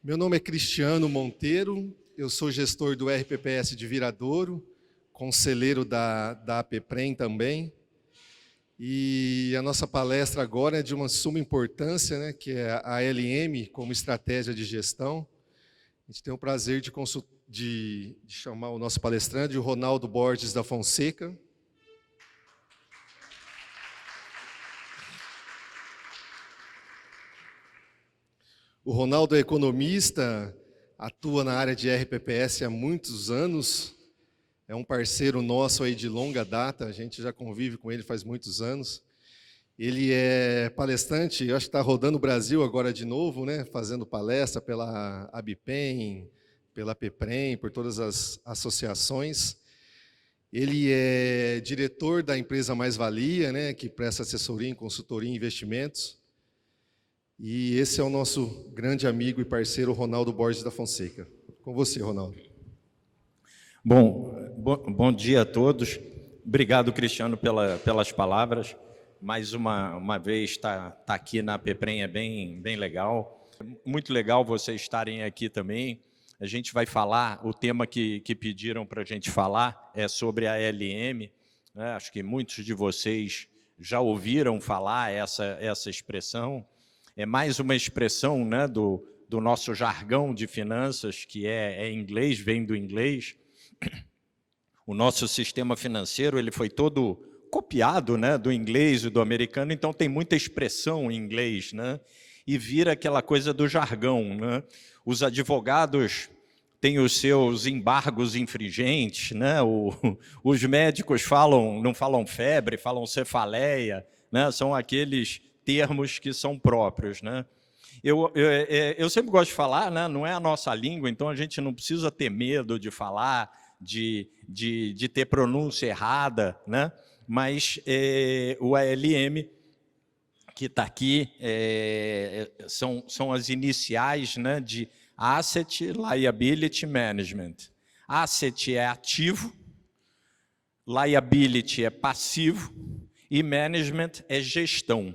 Meu nome é Cristiano Monteiro, eu sou gestor do RPPS de Viradouro, conselheiro da APPREM também. E a nossa palestra agora é de uma suma importância, né, que é a ALM como estratégia de gestão. A gente tem o prazer de chamar o nosso palestrante, o Ronaldo Borges da Fonseca. O Ronaldo é economista, atua na área de RPPS há muitos anos, é um parceiro nosso aí de longa data, a gente já convive com ele faz muitos anos. Ele é palestrante, eu acho que está rodando o Brasil agora de novo, né, fazendo palestra pela ABPEM, pela APPREM, por todas as associações. Ele é diretor da empresa Mais Valia, né, que presta assessoria em consultoria e investimentos. E esse é o nosso grande amigo e parceiro, Ronaldo Borges da Fonseca. Com você, Ronaldo. Bom dia a todos. Obrigado, Cristiano, pelas palavras. Mais uma vez, estar aqui na APPREM é bem legal. Muito legal vocês estarem aqui também. A gente vai falar, o tema que pediram para a gente falar é sobre a ALM. Né? Acho que muitos de vocês já ouviram falar essa expressão. É mais uma expressão, né, do nosso jargão de finanças, que é inglês, vem do inglês. O nosso sistema financeiro ele foi todo copiado, né, do inglês e do americano, então tem muita expressão em inglês, né, e vira aquela coisa do jargão. Né? Os advogados têm os seus embargos infringentes, né? Os médicos não falam febre, falam cefaleia, né? São aqueles termos que são próprios. Né? Eu sempre gosto de falar, né? Não é a nossa língua, então a gente não precisa ter medo de falar, de ter pronúncia errada, né? Mas o ALM, que está aqui, são as iniciais, né, de Asset Liability Management. Asset é ativo, liability é passivo e management é gestão.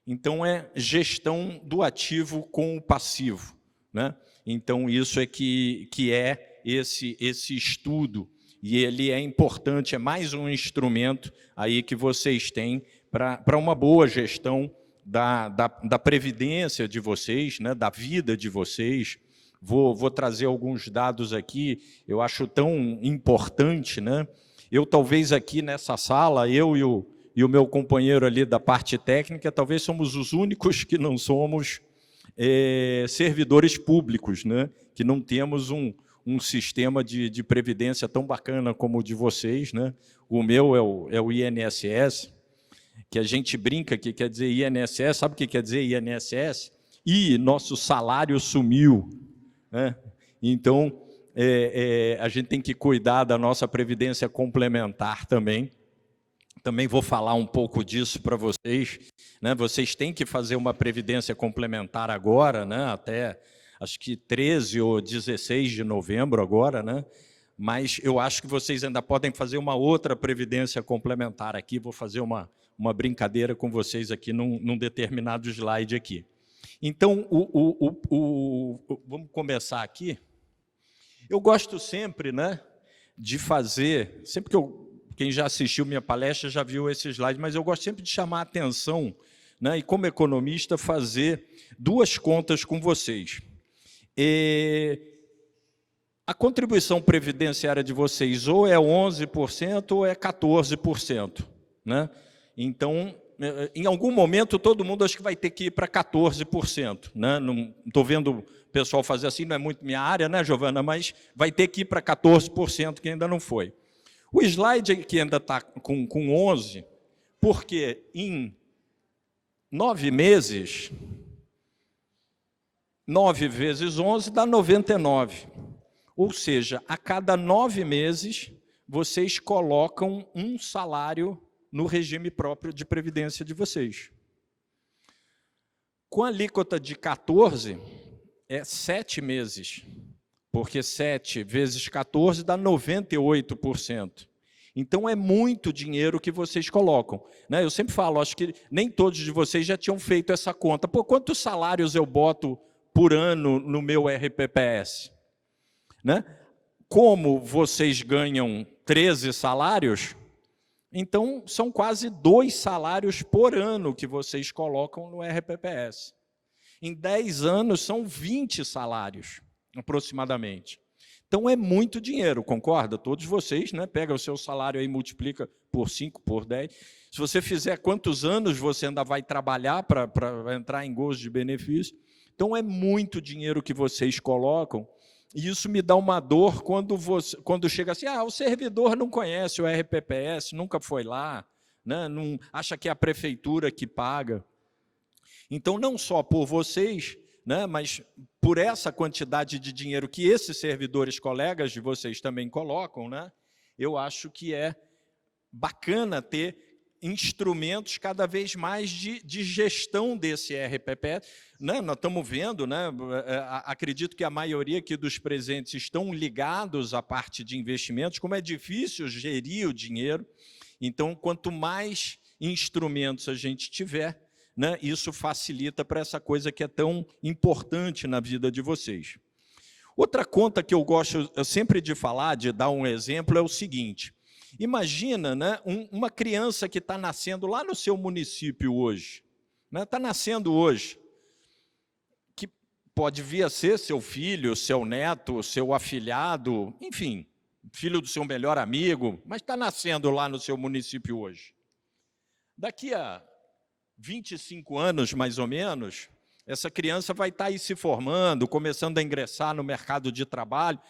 Então, é gestão do ativo com o passivo. Né? Então, isso é que é esse estudo, e ele é importante, é mais um instrumento aí que vocês têm para uma boa gestão da previdência de vocês, né? Da vida de vocês. Vou trazer alguns dados aqui, eu acho tão importante. Né? Eu, talvez, aqui nessa sala, eu e o meu companheiro ali da parte técnica, talvez somos os únicos que não somos servidores públicos, né? Que não temos um sistema de previdência tão bacana como o de vocês. Né? O meu é o INSS, que a gente brinca que quer dizer INSS, sabe o que quer dizer INSS? Nosso salário sumiu. Né? Então, a gente tem que cuidar da nossa previdência complementar também. Também vou falar um pouco disso para vocês. Né? Vocês têm que fazer uma previdência complementar agora, né? Até acho que 13 ou 16 de novembro agora, né? Mas eu acho que vocês ainda podem fazer uma outra previdência complementar aqui. Vou fazer uma brincadeira com vocês aqui num determinado slide aqui. Então, vamos começar aqui. Eu gosto sempre, né, de fazer, sempre que quem já assistiu minha palestra já viu esse slide, mas eu gosto sempre de chamar a atenção, né, e como economista fazer duas contas com vocês. A contribuição previdenciária de vocês ou é 11% ou é 14%. Né? Então, em algum momento, todo mundo acho que vai ter que ir para 14%. Né? Não estou vendo o pessoal fazer assim, não é muito minha área, né, Giovana? Mas vai ter que ir para 14%, que ainda não foi. O slide que ainda está com 11%, porque em 9 meses, 9 vezes 11 dá 99. Ou seja, a cada 9 meses, vocês colocam um salário no regime próprio de previdência de vocês. Com a alíquota de 14, é 7 meses, porque 7 vezes 14 dá 98%. Então, é muito dinheiro que vocês colocam. Né? Eu sempre falo, acho que nem todos de vocês já tinham feito essa conta. Por quantos salários eu boto por ano no meu RPPS? Né? Como vocês ganham 13 salários, então são quase 2 salários por ano que vocês colocam no RPPS. Em 10 anos são 20 salários, aproximadamente. Então é muito dinheiro, concorda? Todos vocês, né? Pega o seu salário aí, multiplica por 5, por 10. Se você fizer quantos anos você ainda vai trabalhar para entrar em gozo de benefício? Então é muito dinheiro que vocês colocam. E isso me dá uma dor quando chega assim, o servidor não conhece o RPPS, nunca foi lá, né? Não, acha que é a prefeitura que paga. Então, não só por vocês, né, mas por essa quantidade de dinheiro que esses servidores colegas de vocês também colocam, né, eu acho que é bacana ter instrumentos cada vez mais de gestão desse RPPS. Né, nós estamos vendo, né, acredito que a maioria aqui dos presentes estão ligados à parte de investimentos, como é difícil gerir o dinheiro. Então, quanto mais instrumentos a gente tiver, né, isso facilita para essa coisa que é tão importante na vida de vocês. Outra conta que eu gosto sempre de falar, de dar um exemplo, é o seguinte. Imagina, né, uma criança que está nascendo lá no seu município hoje. Está nascendo hoje. Que pode vir a ser seu filho, seu neto, seu afilhado, enfim, filho do seu melhor amigo, mas está nascendo lá no seu município hoje. Daqui a 25 anos, mais ou menos, essa criança vai estar aí se formando, começando a ingressar no mercado de trabalho,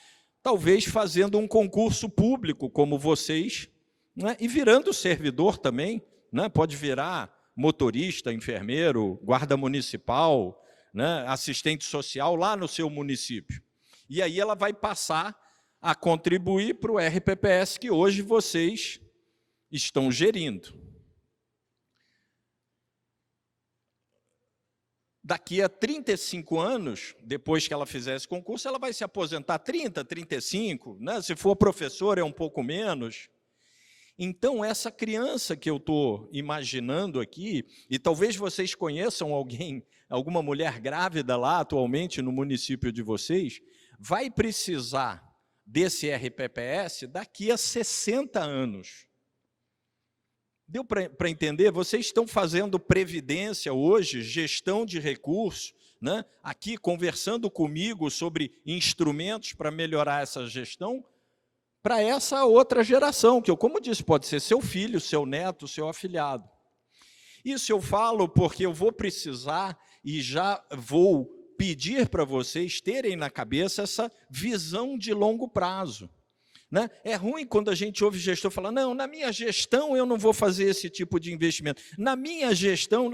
talvez fazendo um concurso público, como vocês, né, e virando servidor também, né, pode virar motorista, enfermeiro, guarda municipal, né, assistente social lá no seu município. E aí ela vai passar a contribuir para o RPPS que hoje vocês estão gerindo. Daqui a 35 anos, depois que ela fizer esse concurso, ela vai se aposentar 30, 35, né? Se for professora é um pouco menos. Então, essa criança que eu estou imaginando aqui, e talvez vocês conheçam alguém, alguma mulher grávida lá atualmente no município de vocês, vai precisar desse RPPS daqui a 60 anos. Deu para entender? Vocês estão fazendo previdência hoje, gestão de recursos, né? Aqui conversando comigo sobre instrumentos para melhorar essa gestão, para essa outra geração, que eu, como disse, pode ser seu filho, seu neto, seu afilhado. Isso eu falo porque eu vou precisar e já vou pedir para vocês terem na cabeça essa visão de longo prazo. Né? É ruim quando a gente ouve gestor falar, não, na minha gestão eu não vou fazer esse tipo de investimento. Na minha gestão,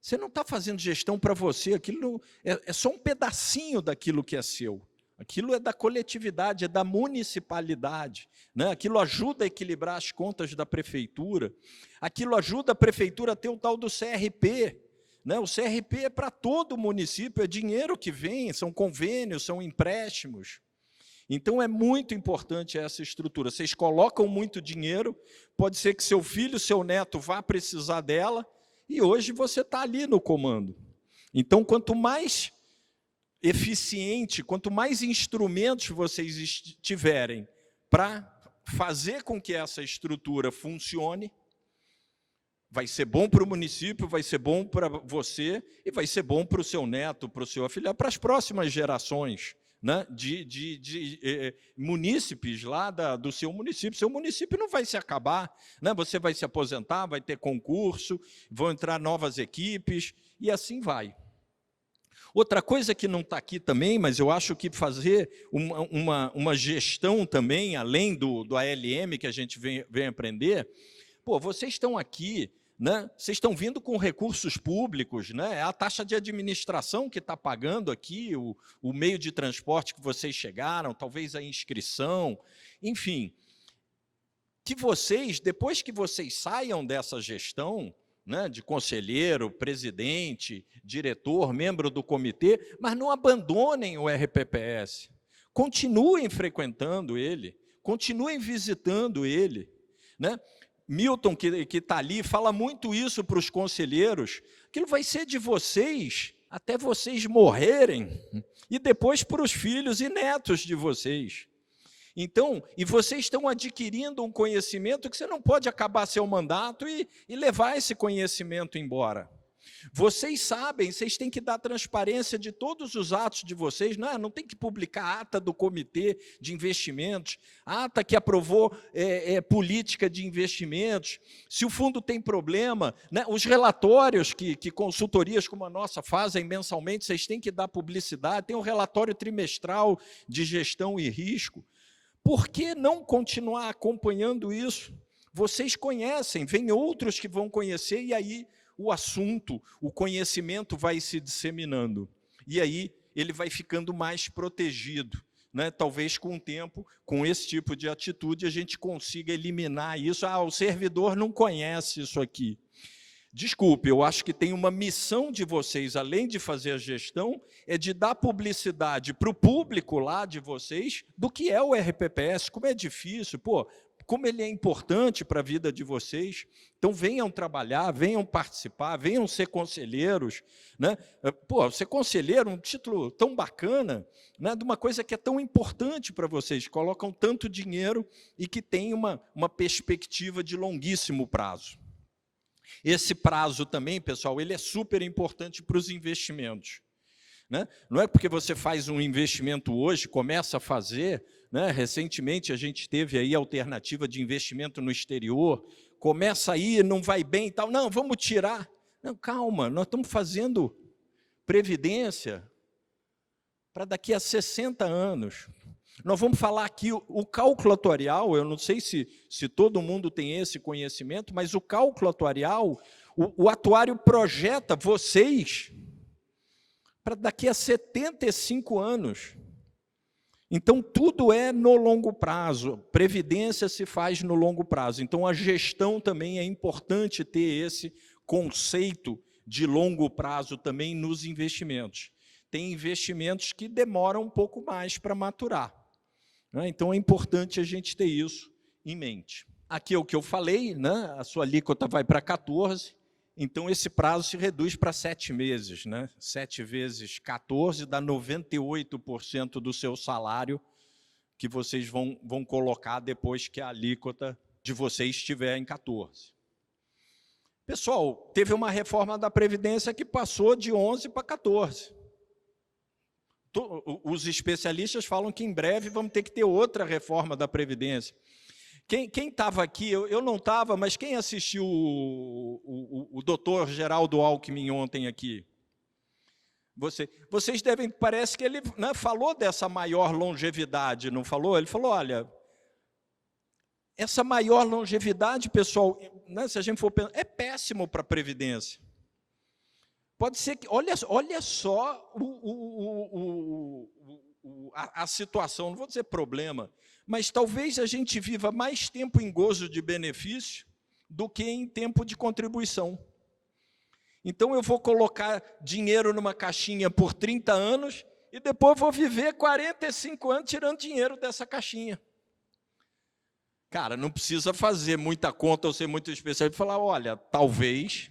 você não está fazendo gestão para você, aquilo é só um pedacinho daquilo que é seu. Aquilo é da coletividade, é da municipalidade. Né? Aquilo ajuda a equilibrar as contas da prefeitura. Aquilo ajuda a prefeitura a ter o tal do CRP. Né? O CRP é para todo o município, é dinheiro que vem, são convênios, são empréstimos. Então, é muito importante essa estrutura. Vocês colocam muito dinheiro, pode ser que seu filho, seu neto vá precisar dela, e hoje você está ali no comando. Então, quanto mais eficiente, quanto mais instrumentos vocês tiverem para fazer com que essa estrutura funcione, vai ser bom para o município, vai ser bom para você, e vai ser bom para o seu neto, para o seu afilhado, para as próximas gerações. Né, de munícipes lá do seu município. Seu município não vai se acabar, né, você vai se aposentar, vai ter concurso, vão entrar novas equipes, e assim vai. Outra coisa que não está aqui também, mas eu acho que fazer uma gestão também, além do ALM que a gente vem aprender, vocês estão aqui, né? Vocês estão vindo com recursos públicos, né? É a taxa de administração que está pagando aqui, o meio de transporte que vocês chegaram, talvez a inscrição, enfim. Que vocês, depois que vocês saiam dessa gestão, né, de conselheiro, presidente, diretor, membro do comitê, mas não abandonem o RPPS. Continuem frequentando ele, continuem visitando ele, né? Milton, que está ali, fala muito isso para os conselheiros, aquilo vai ser de vocês até vocês morrerem, e depois para os filhos e netos de vocês. Então, e vocês estão adquirindo um conhecimento que você não pode acabar seu mandato e levar esse conhecimento embora. Vocês sabem, vocês têm que dar transparência de todos os atos de vocês, não tem que publicar ata do comitê de investimentos, ata que aprovou política de investimentos, se o fundo tem problema, né, os relatórios que consultorias como a nossa fazem mensalmente, vocês têm que dar publicidade, tem um relatório trimestral de gestão e risco. Por que não continuar acompanhando isso? Vocês conhecem, vem outros que vão conhecer, e aí o assunto, o conhecimento vai se disseminando. E aí ele vai ficando mais protegido. Né? Talvez com o tempo, com esse tipo de atitude, a gente consiga eliminar isso. O servidor não conhece isso aqui. Desculpe, eu acho que tem uma missão de vocês, além de fazer a gestão, é de dar publicidade para o público lá de vocês do que é o RPPS, como é difícil, como ele é importante para a vida de vocês. Então, venham trabalhar, venham participar, venham ser conselheiros. Né? Ser conselheiro, um título tão bacana, né, de uma coisa que é tão importante para vocês, colocam tanto dinheiro e que tem uma perspectiva de longuíssimo prazo. Esse prazo também, pessoal, ele é super importante para os investimentos. Né? Não é porque você faz um investimento hoje, começa a fazer, né? Recentemente a gente teve aí a alternativa de investimento no exterior, começa aí, não vai bem e tal, não, vamos tirar. Não, calma, nós estamos fazendo previdência para daqui a 60 anos. Nós vamos falar aqui, o cálculo atuarial, eu não sei se todo mundo tem esse conhecimento, mas o cálculo atuarial, o atuário projeta vocês para daqui a 75 anos. Então, tudo é no longo prazo, previdência se faz no longo prazo. Então, a gestão também é importante ter esse conceito de longo prazo também nos investimentos. Tem investimentos que demoram um pouco mais para maturar. Então, é importante a gente ter isso em mente. Aqui é o que eu falei, né? A sua alíquota vai para 14, então esse prazo se reduz para 7 meses. Né? 7 vezes 14 dá 98% do seu salário que vocês vão colocar depois que a alíquota de vocês estiver em 14. Pessoal, teve uma reforma da Previdência que passou de 11 para 14. Os especialistas falam que em breve vamos ter que ter outra reforma da Previdência. Quem estava aqui, eu não estava, mas quem assistiu o doutor Geraldo Alckmin ontem aqui? Vocês devem, parece que ele, né, falou dessa maior longevidade, não falou? Ele falou, olha, essa maior longevidade, pessoal, né, se a gente for pensar, é péssimo para a Previdência. Pode ser que, olha só a situação, não vou dizer problema, mas talvez a gente viva mais tempo em gozo de benefício do que em tempo de contribuição. Então, eu vou colocar dinheiro numa caixinha por 30 anos e depois vou viver 45 anos tirando dinheiro dessa caixinha. Cara, não precisa fazer muita conta ou ser muito especial e falar, olha, talvez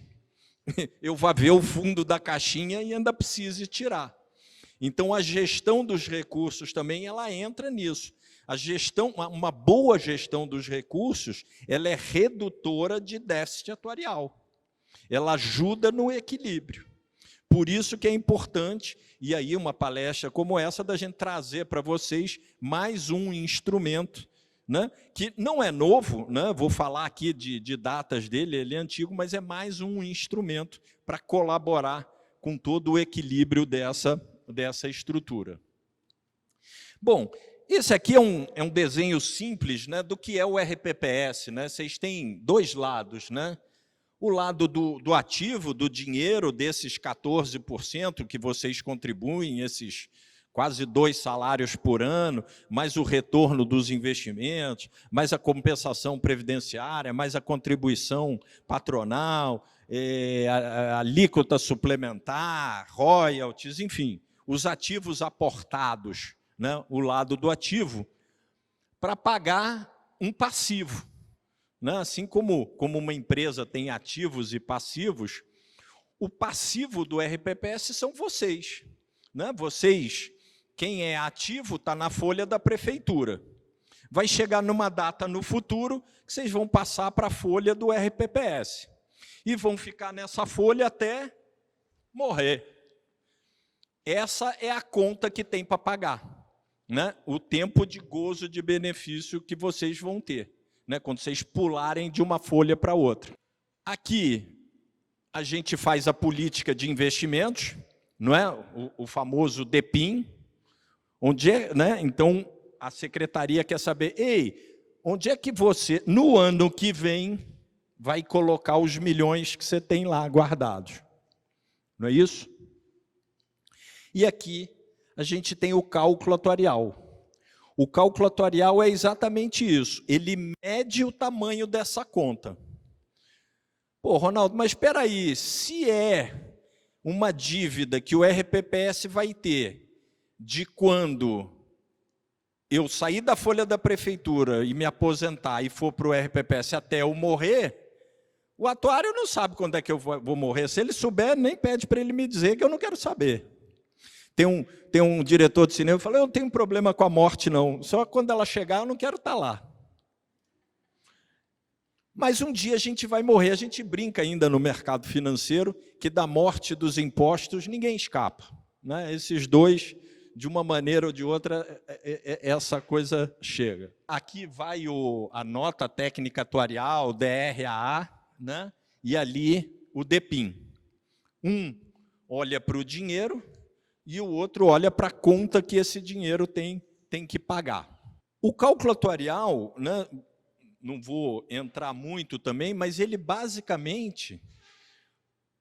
eu vá ver o fundo da caixinha e ainda precise tirar. Então, a gestão dos recursos também, ela entra nisso. A gestão, uma boa gestão dos recursos, ela é redutora de déficit atuarial. Ela ajuda no equilíbrio. Por isso que é importante, e aí uma palestra como essa, da gente trazer para vocês mais um instrumento, né, que não é novo, né, vou falar aqui de datas dele, ele é antigo, mas é mais um instrumento para colaborar com todo o equilíbrio dessa estrutura. Bom, esse aqui é um desenho simples, né, do que é o RPPS. Né? Vocês têm dois lados. Né? O lado do ativo, do dinheiro, desses 14% que vocês contribuem, esses quase 2 salários por ano, mais o retorno dos investimentos, mais a compensação previdenciária, mais a contribuição patronal, a alíquota suplementar, royalties, enfim, os ativos aportados, né, o lado do ativo, para pagar um passivo. Né? Assim como uma empresa tem ativos e passivos, o passivo do RPPS são vocês, né? Vocês, quem é ativo, está na folha da prefeitura. Vai chegar numa data no futuro que vocês vão passar para a folha do RPPS. E vão ficar nessa folha até morrer. Essa é a conta que tem para pagar, né? O tempo de gozo de benefício que vocês vão ter, né? Quando vocês pularem de uma folha para outra. Aqui, a gente faz a política de investimentos, não é? O famoso DEPIN, onde é, né? Então, a secretaria quer saber, ei, onde é que você, no ano que vem, vai colocar os milhões que você tem lá guardados? Não é isso? E aqui, a gente tem o cálculo atuarial. O cálculo atuarial é exatamente isso, ele mede o tamanho dessa conta. Pô, Ronaldo, mas espera aí, se é uma dívida que o RPPS vai ter de quando eu sair da folha da prefeitura e me aposentar e for para o RPPS até eu morrer, o atuário não sabe quando é que eu vou morrer. Se ele souber, nem pede para ele me dizer, que eu não quero saber. Tem um diretor de cinema que fala, eu não tenho problema com a morte, não. Só quando ela chegar, eu não quero estar lá. Mas um dia a gente vai morrer, a gente brinca ainda no mercado financeiro que da morte dos impostos ninguém escapa, né? Esses dois, de uma maneira ou de outra, essa coisa chega. Aqui vai a nota técnica atuarial, DRAA, né? E ali o DEPIN. Um olha para o dinheiro e o outro olha para a conta que esse dinheiro tem que pagar. O cálculo atuarial, né? Não vou entrar muito também, mas ele basicamente,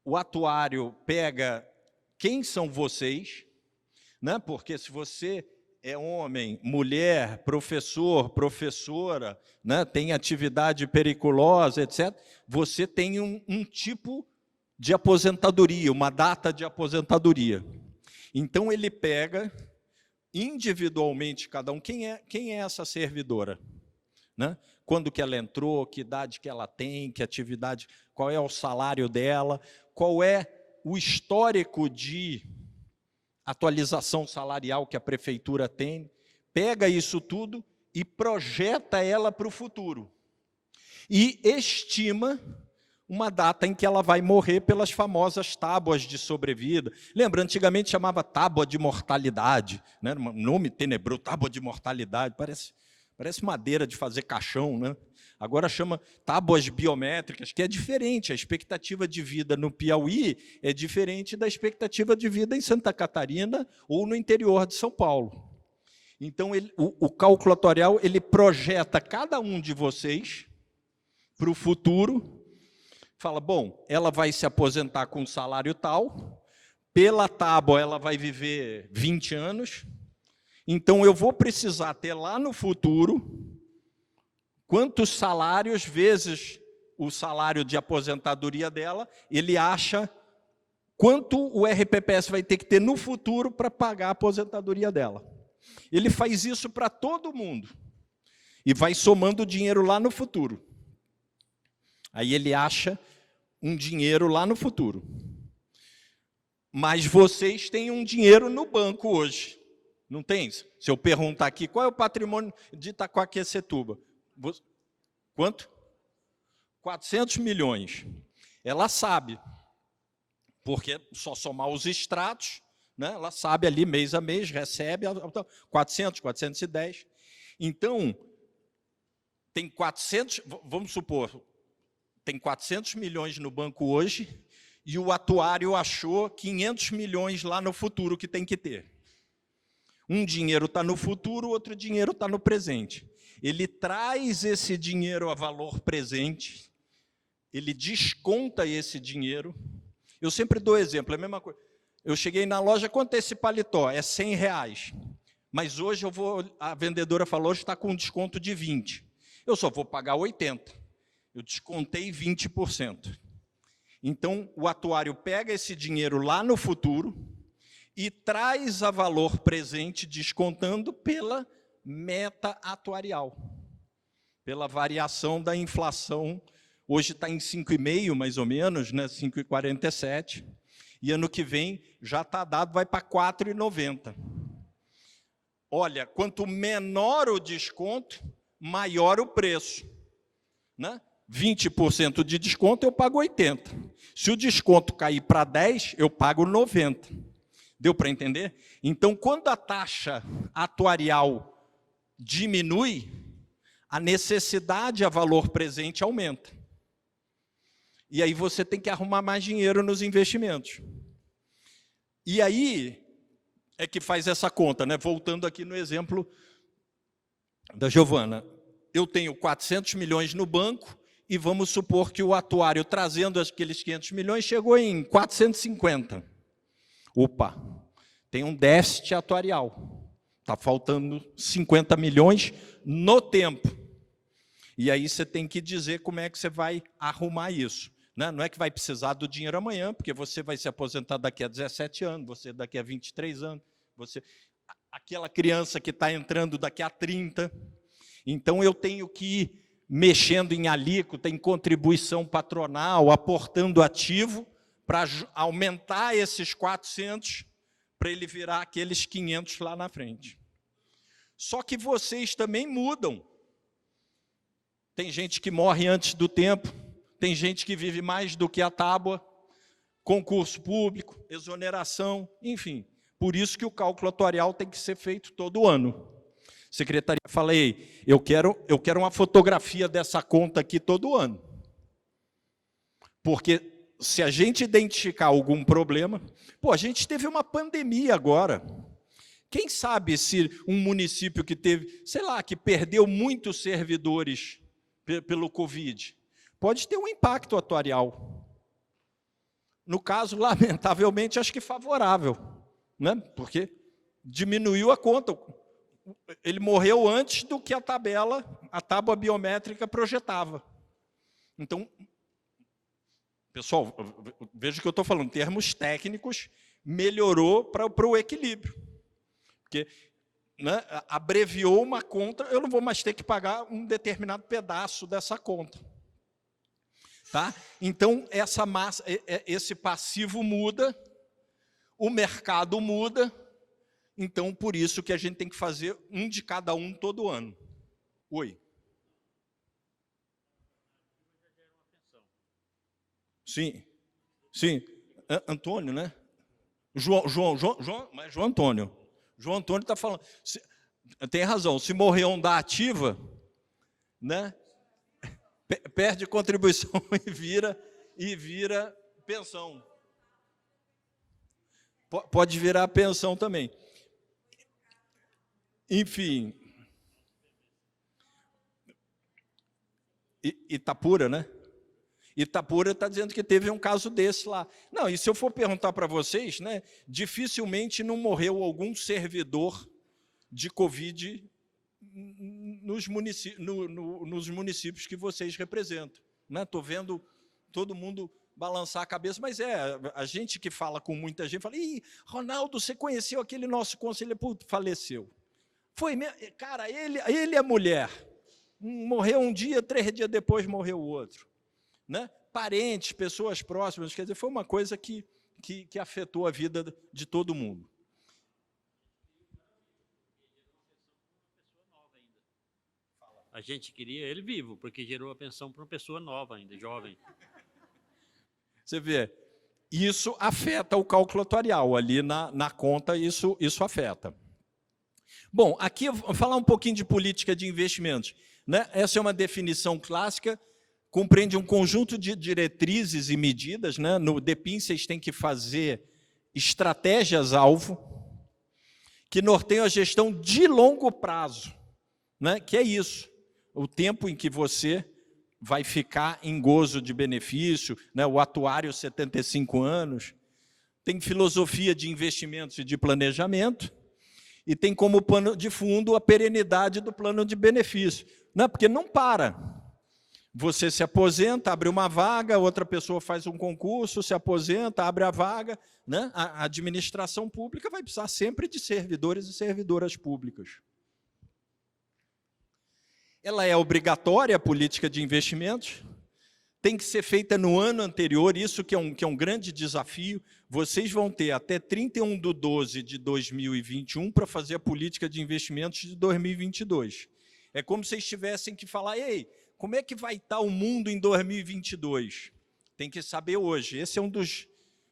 o atuário pega quem são vocês, né? Porque se você é homem, mulher, professor, professora, né? Tem atividade periculosa, etc., você tem um tipo de aposentadoria, uma data de aposentadoria. Então, ele pega individualmente cada um, quem é essa servidora, né? Quando que ela entrou, que idade que ela tem, que atividade, qual é o salário dela, qual é o histórico de atualização salarial que a prefeitura tem, pega isso tudo e projeta ela para o futuro. E estima uma data em que ela vai morrer pelas famosas tábuas de sobrevida. Lembra, antigamente chamava tábua de mortalidade, né? Um nome tenebroso, tábua de mortalidade, parece madeira de fazer caixão, né? Agora chama tábuas biométricas, que é diferente. A expectativa de vida no Piauí é diferente da expectativa de vida em Santa Catarina ou no interior de São Paulo. Então, o cálculo atuarial, ele projeta cada um de vocês para o futuro, fala, bom, ela vai se aposentar com um salário tal, pela tábua ela vai viver 20 anos, então, eu vou precisar ter lá no futuro quantos salários, vezes o salário de aposentadoria dela, ele acha quanto o RPPS vai ter que ter no futuro para pagar a aposentadoria dela. Ele faz isso para todo mundo e vai somando dinheiro lá no futuro. Aí ele acha um dinheiro lá no futuro. Mas vocês têm um dinheiro no banco hoje. Não tem? Se eu perguntar aqui, qual é o patrimônio de Itaquaquecetuba? Quanto? 400 milhões. Ela sabe, porque só somar os extratos, né? Ela sabe ali, mês a mês, recebe 400, 410. Então, tem 400, vamos supor, tem 400 milhões no banco hoje, e o atuário achou 500 milhões lá no futuro que tem que ter. Um dinheiro está no futuro, outro dinheiro está no presente. Ele traz esse dinheiro a valor presente, ele desconta esse dinheiro. Eu sempre dou exemplo, é a mesma coisa. Eu cheguei na loja, quanto é esse paletó? É R$100. Mas hoje a vendedora falou, hoje está com um desconto de 20. Eu só vou pagar 80. Eu descontei 20%. Então, o atuário pega esse dinheiro lá no futuro e traz a valor presente, descontando pela meta atuarial, pela variação da inflação. Hoje está em 5,5, mais ou menos, né? 5,47. E ano que vem já está dado, vai para 4,90. Olha, quanto menor o desconto, maior o preço, né? 20% de desconto, eu pago 80. Se o desconto cair para 10, eu pago 90. Deu para entender? Então, quando a taxa atuarial diminui, a necessidade a valor presente aumenta. E aí você tem que arrumar mais dinheiro nos investimentos. E aí é que faz essa conta, né? Voltando aqui no exemplo da Giovana. Eu tenho 400 milhões no banco e vamos supor que o atuário, trazendo aqueles 500 milhões, chegou em 450. Opa, tem um déficit atuarial. Está faltando 50 milhões no tempo. E aí você tem que dizer como é que você vai arrumar isso. Não é que vai precisar do dinheiro amanhã, porque você vai se aposentar daqui a 17 anos, você daqui a 23 anos, aquela criança que está entrando daqui a 30. Então, eu tenho que ir mexendo em alíquota, em contribuição patronal, aportando ativo, para aumentar esses 400, para ele virar aqueles 500 lá na frente. Só que vocês também mudam. Tem gente que morre antes do tempo, tem gente que vive mais do que a tábua, concurso público, exoneração, enfim. Por isso que o cálculo atuarial tem que ser feito todo ano. Secretaria, falei, eu quero uma fotografia dessa conta aqui todo ano. Porque se a gente identificar algum problema... a gente teve uma pandemia agora. Quem sabe se um município que teve, sei lá, que perdeu muitos servidores pelo Covid, pode ter um impacto atuarial. No caso, lamentavelmente, acho que favorável, né? Porque diminuiu a conta. Ele morreu antes do que a tábua biométrica projetava. Então, pessoal, veja o que eu estou falando, em termos técnicos, melhorou para o equilíbrio. Porque, né, abreviou uma conta, eu não vou mais ter que pagar um determinado pedaço dessa conta. Tá? Então, esse passivo muda, o mercado muda, então, por isso que a gente tem que fazer um de cada um todo ano. Oi. Sim, sim. Antônio, né? João Antônio. João Antônio está falando, tem razão, se morrer um da ativa, né? Perde contribuição e vira pensão. Pode virar pensão também. Enfim. Itapura, né? Itapura está dizendo que teve um caso desse lá. Não, e se eu for perguntar para vocês, né, dificilmente não morreu algum servidor de Covid nos municípios que vocês representam. Estou vendo todo mundo balançar a cabeça, mas a gente que fala com muita gente, fala, ih, Ronaldo, você conheceu aquele nosso conselheiro? Putz, faleceu. Foi mesmo, cara, ele é mulher. Morreu um dia, 3 dias depois morreu o outro. Né? Parentes, pessoas próximas, quer dizer, foi uma coisa que afetou a vida de todo mundo. A gente queria ele vivo, porque gerou a pensão para uma pessoa nova ainda, jovem. Você vê, isso afeta o cálculo atuarial, ali na conta isso afeta. Bom, aqui eu vou falar um pouquinho de política de investimentos. Né? Essa é uma definição clássica, compreende um conjunto de diretrizes e medidas. Né? No DEPIN, vocês têm que fazer estratégias-alvo que norteiam a gestão de longo prazo, né? Que é isso, o tempo em que você vai ficar em gozo de benefício, né? O atuário, 75 anos, tem filosofia de investimentos e de planejamento, e tem como pano de fundo a perenidade do plano de benefício, né? Porque não para. Você se aposenta, abre uma vaga, outra pessoa faz um concurso, se aposenta, abre a vaga. Né? A administração pública vai precisar sempre de servidores e servidoras públicas. Ela é obrigatória, a política de investimentos. tem que ser feita no ano anterior, isso que é um grande desafio. Vocês vão ter até 31/12/2021 para fazer a política de investimentos de 2022. É como se vocês tivessem que falar, ei, como é que vai estar o mundo em 2022? Tem que saber hoje. Esse é um dos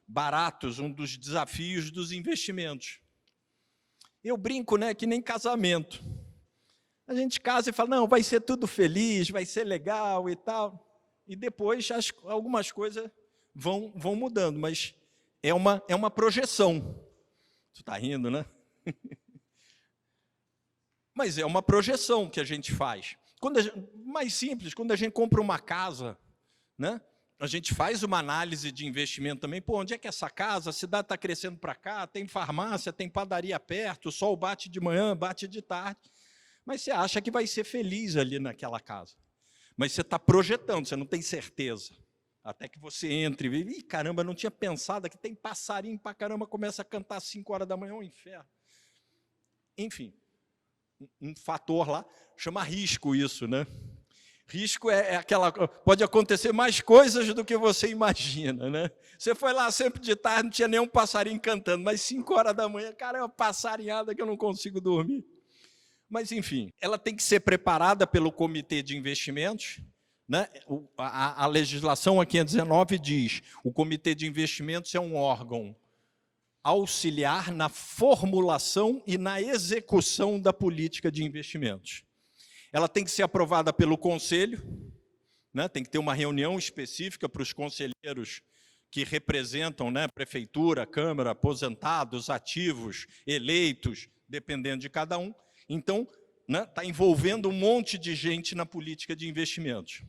baratos, um dos desafios dos investimentos. Eu brinco, né, que nem casamento. A gente casa e fala, não, vai ser tudo feliz, vai ser legal e tal. E depois algumas coisas vão mudando, mas é uma projeção. Tu está rindo, né? Mas é uma projeção que a gente faz. Mais simples, quando a gente compra uma casa, né? A gente faz uma análise de investimento também. Pô, onde é que essa casa, a cidade está crescendo para cá, tem farmácia, tem padaria perto, o sol bate de manhã, bate de tarde. Mas você acha que vai ser feliz ali naquela casa. Mas você está projetando, você não tem certeza. Até que você entre e vê, ih, caramba, não tinha pensado que tem passarinho para caramba, começa a cantar às 5 horas da manhã, é um inferno. Enfim, um fator lá, chama risco isso, né? Risco é aquela, pode acontecer mais coisas do que você imagina, né? Você foi lá sempre de tarde, não tinha nenhum passarinho cantando, mas 5 horas da manhã, cara, é uma passarinhada que eu não consigo dormir. Mas, enfim, ela tem que ser preparada pelo Comitê de Investimentos, né? A legislação aqui em 19 diz, o Comitê de Investimentos é um órgão auxiliar na formulação e na execução da política de investimentos. Ela tem que ser aprovada pelo Conselho, né? Tem que ter uma reunião específica para os conselheiros que representam, né, prefeitura, Câmara, aposentados, ativos, eleitos, dependendo de cada um. Então, está envolvendo um monte de gente na política de investimentos.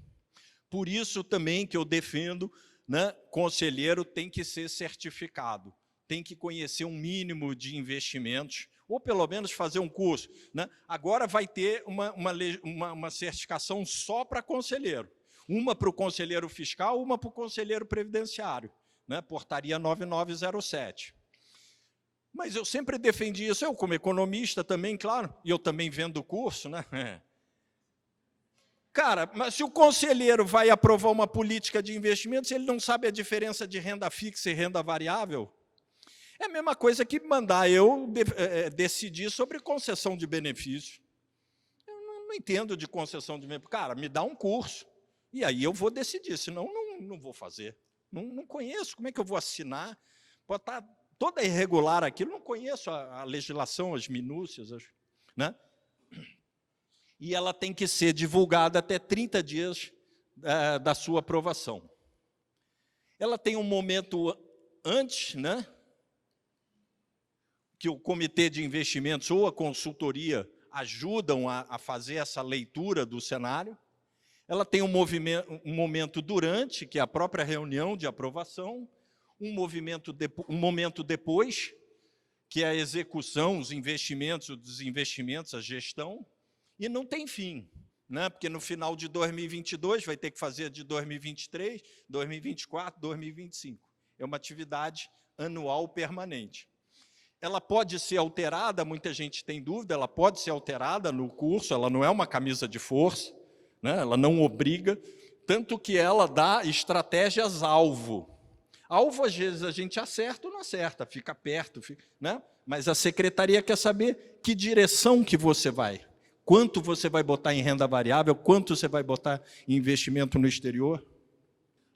Por isso também que eu defendo, né, conselheiro tem que ser certificado, tem que conhecer um mínimo de investimentos, ou pelo menos fazer um curso, né? Agora vai ter uma certificação só para conselheiro, uma para o conselheiro fiscal, uma para o conselheiro previdenciário, né? Portaria 9907. Mas eu sempre defendi isso, eu como economista também, claro, e eu também vendo o curso, né? Cara, mas se o conselheiro vai aprovar uma política de investimentos, ele não sabe a diferença de renda fixa e renda variável, é a mesma coisa que mandar eu decidir sobre concessão de benefício. Eu não entendo de concessão de benefício. Cara, me dá um curso, e aí eu vou decidir, senão não vou fazer. Não conheço, como é que eu vou assinar? Pode estar toda irregular aquilo, não conheço a legislação, as minúcias, né? E ela tem que ser divulgada até 30 dias da sua aprovação. Ela tem um momento antes, né, que o Comitê de Investimentos ou a consultoria ajudam a fazer essa leitura do cenário. Ela tem um momento durante, que é a própria reunião de aprovação, um momento depois, que é a execução, os investimentos, os desinvestimentos, a gestão, e não tem fim, né? Porque no final de 2022 vai ter que fazer de 2023, 2024, 2025. É uma atividade anual permanente. Ela pode ser alterada, muita gente tem dúvida, ela pode ser alterada no curso, ela não é uma camisa de força, né? Ela não obriga, tanto que ela dá estratégias-alvo. Alvo, às vezes, a gente acerta ou não acerta, fica perto, né? Mas a secretaria quer saber que direção que você vai, quanto você vai botar em renda variável, quanto você vai botar em investimento no exterior.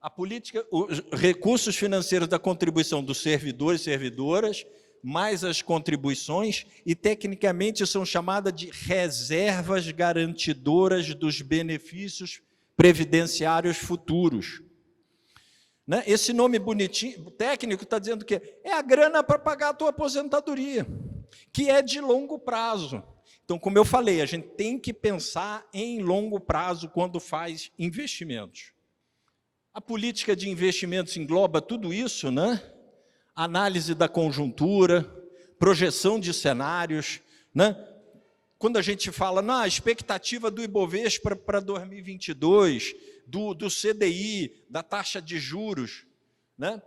A política, os recursos financeiros da contribuição dos servidores e servidoras, mais as contribuições, e tecnicamente são chamadas de reservas garantidoras dos benefícios previdenciários futuros. Né? Esse nome bonitinho, técnico, está dizendo que é a grana para pagar a tua aposentadoria, que é de longo prazo. Então, como eu falei, a gente tem que pensar em longo prazo quando faz investimentos. A política de investimentos engloba tudo isso, né? Análise da conjuntura, projeção de cenários, né? Quando a gente fala na expectativa do Ibovespa para 2022, do CDI, da taxa de juros, né?